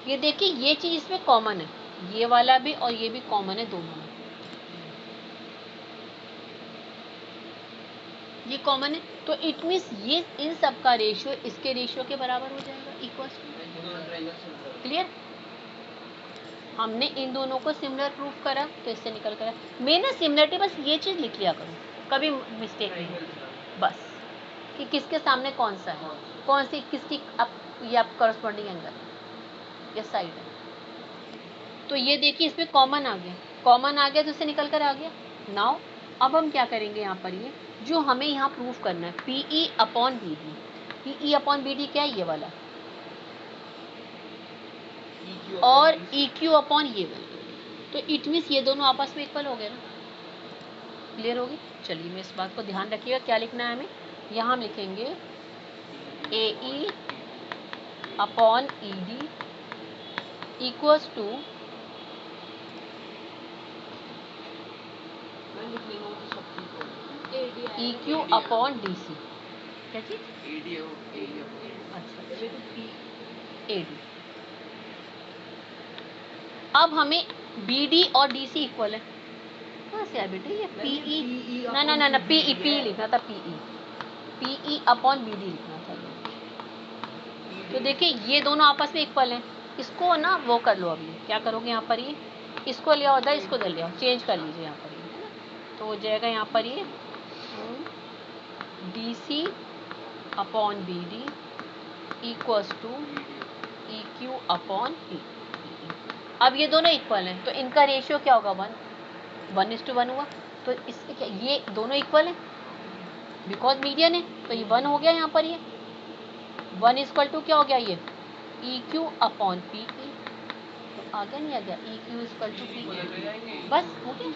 ये देखिए ये चीज इसमें कॉमन है, ये वाला भी और ये भी कॉमन है दोनों में, ये कॉमन है। तो इट मीन्स ये इन सब का रेशियो इसके रेशियो के बराबर हो जाएगा, इक्वल टू। क्लियर? हमने इन दोनों को सिमिलर प्रूफ करा तो इससे निकल कर मैं ना सिमिलरिटी बस ये चीज लिख लिया करूँ, कभी मिस्टेक नहीं, बस कि किसके सामने कौन सा है, कौन सी किसकी ये आप करस्पॉन्डिंग एंगल ये साइड है। तो ये देखिए इसमें कॉमन आ गया, कॉमन आ गया तो इससे निकल कर आ गया। नाउ अब हम क्या करेंगे यहाँ पर, ये जो हमें यहाँ प्रूफ करना है PE upon B D, PE upon B D क्या है, ये वाला, और ई क्यू अपॉन ये वाला। तो इट मीन्स ये दोनों आपस में इक्वल हो गए ना, क्लियर होगी। चलिए मैं इस बात को ध्यान रखिएगा, क्या लिखना है हमें, यहाँ हम लिखेंगे A E upon E D equals to E Q upon D C. क्या चीज? अच्छा ए डी। अब हमें बी डी और डी सी इक्वल है, कहाँ से आया बेटे ये पीई, ना ना ना ना पीई, पी लिखना था, पीई अपॉन बी डी लिखना था। तो देखिए ये दोनों आपस में इक्वल हैं, इसको ना वो कर लो, अभी क्या करोगे यहाँ पर, ये इसको ले आओ, इसको ले आओ, चेंज कर लीजिए यहाँ पर, ये है ना। तो हो जाएगा यहाँ पर ये D C upon B D equals to E Q upon P. अब ये दोनों इक्वल हैं तो इनका रेशियो क्या होगा, 1:1 हुआ। तो इससे क्या, ये दोनों इक्वल हैं बिकॉज मीडियन है, तो ये 1 हो गया यहाँ पर, ये 1 इक्वल टू क्या हो गया, ये E Q upon P E. तो आ गया नहीं आ गया, E Q equal to P, बस हो गया।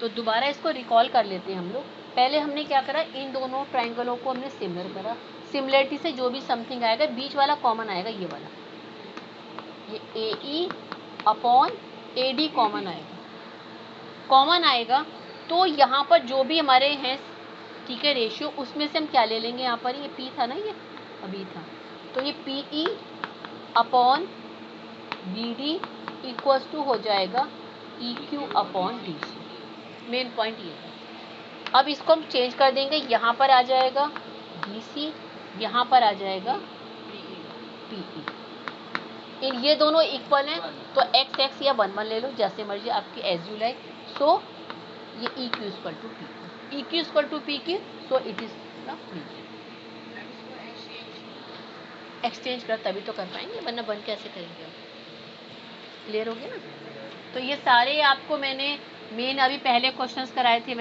तो दोबारा इसको रिकॉल कर लेते हैं हम लोग। पहले हमने क्या करा, इन दोनों ट्राइंगलों को हमने सिमिलर करा, सिमिलरिटी से जो भी समथिंग आएगा बीच वाला कॉमन आएगा, ये वाला, ये A E upon A D common आएगा, कॉमन आएगा। तो यहाँ पर जो भी हमारे हैं, ठीक है, रेशियो, उसमें से हम क्या ले लेंगे, यहाँ पर ये पी था ना, ये अभी था, तो ये P E upon B D equals to हो जाएगा E Q upon D C. Main point ये है। अब इसको हम चेंज कर देंगे, यहाँ पर आ जाएगा डी सी, यहाँ पर आ जाएगा पी ई। इन ये दोनों इक्वल हैं तो एक्स एक्स या 1 1 ले लो, जैसे मर्जी आपकी एज यू लाइक। सो ये E Q equal to P, E Q equal to P Q, so it is ना एक्सचेंज कर, तभी तो कर पाएंगे, वरना बन कैसे करेंगे आप। क्लियर हो गया ना। तो ये सारे आपको मैंने मेन अभी पहले क्वेश्चंस कराए थे मैंने।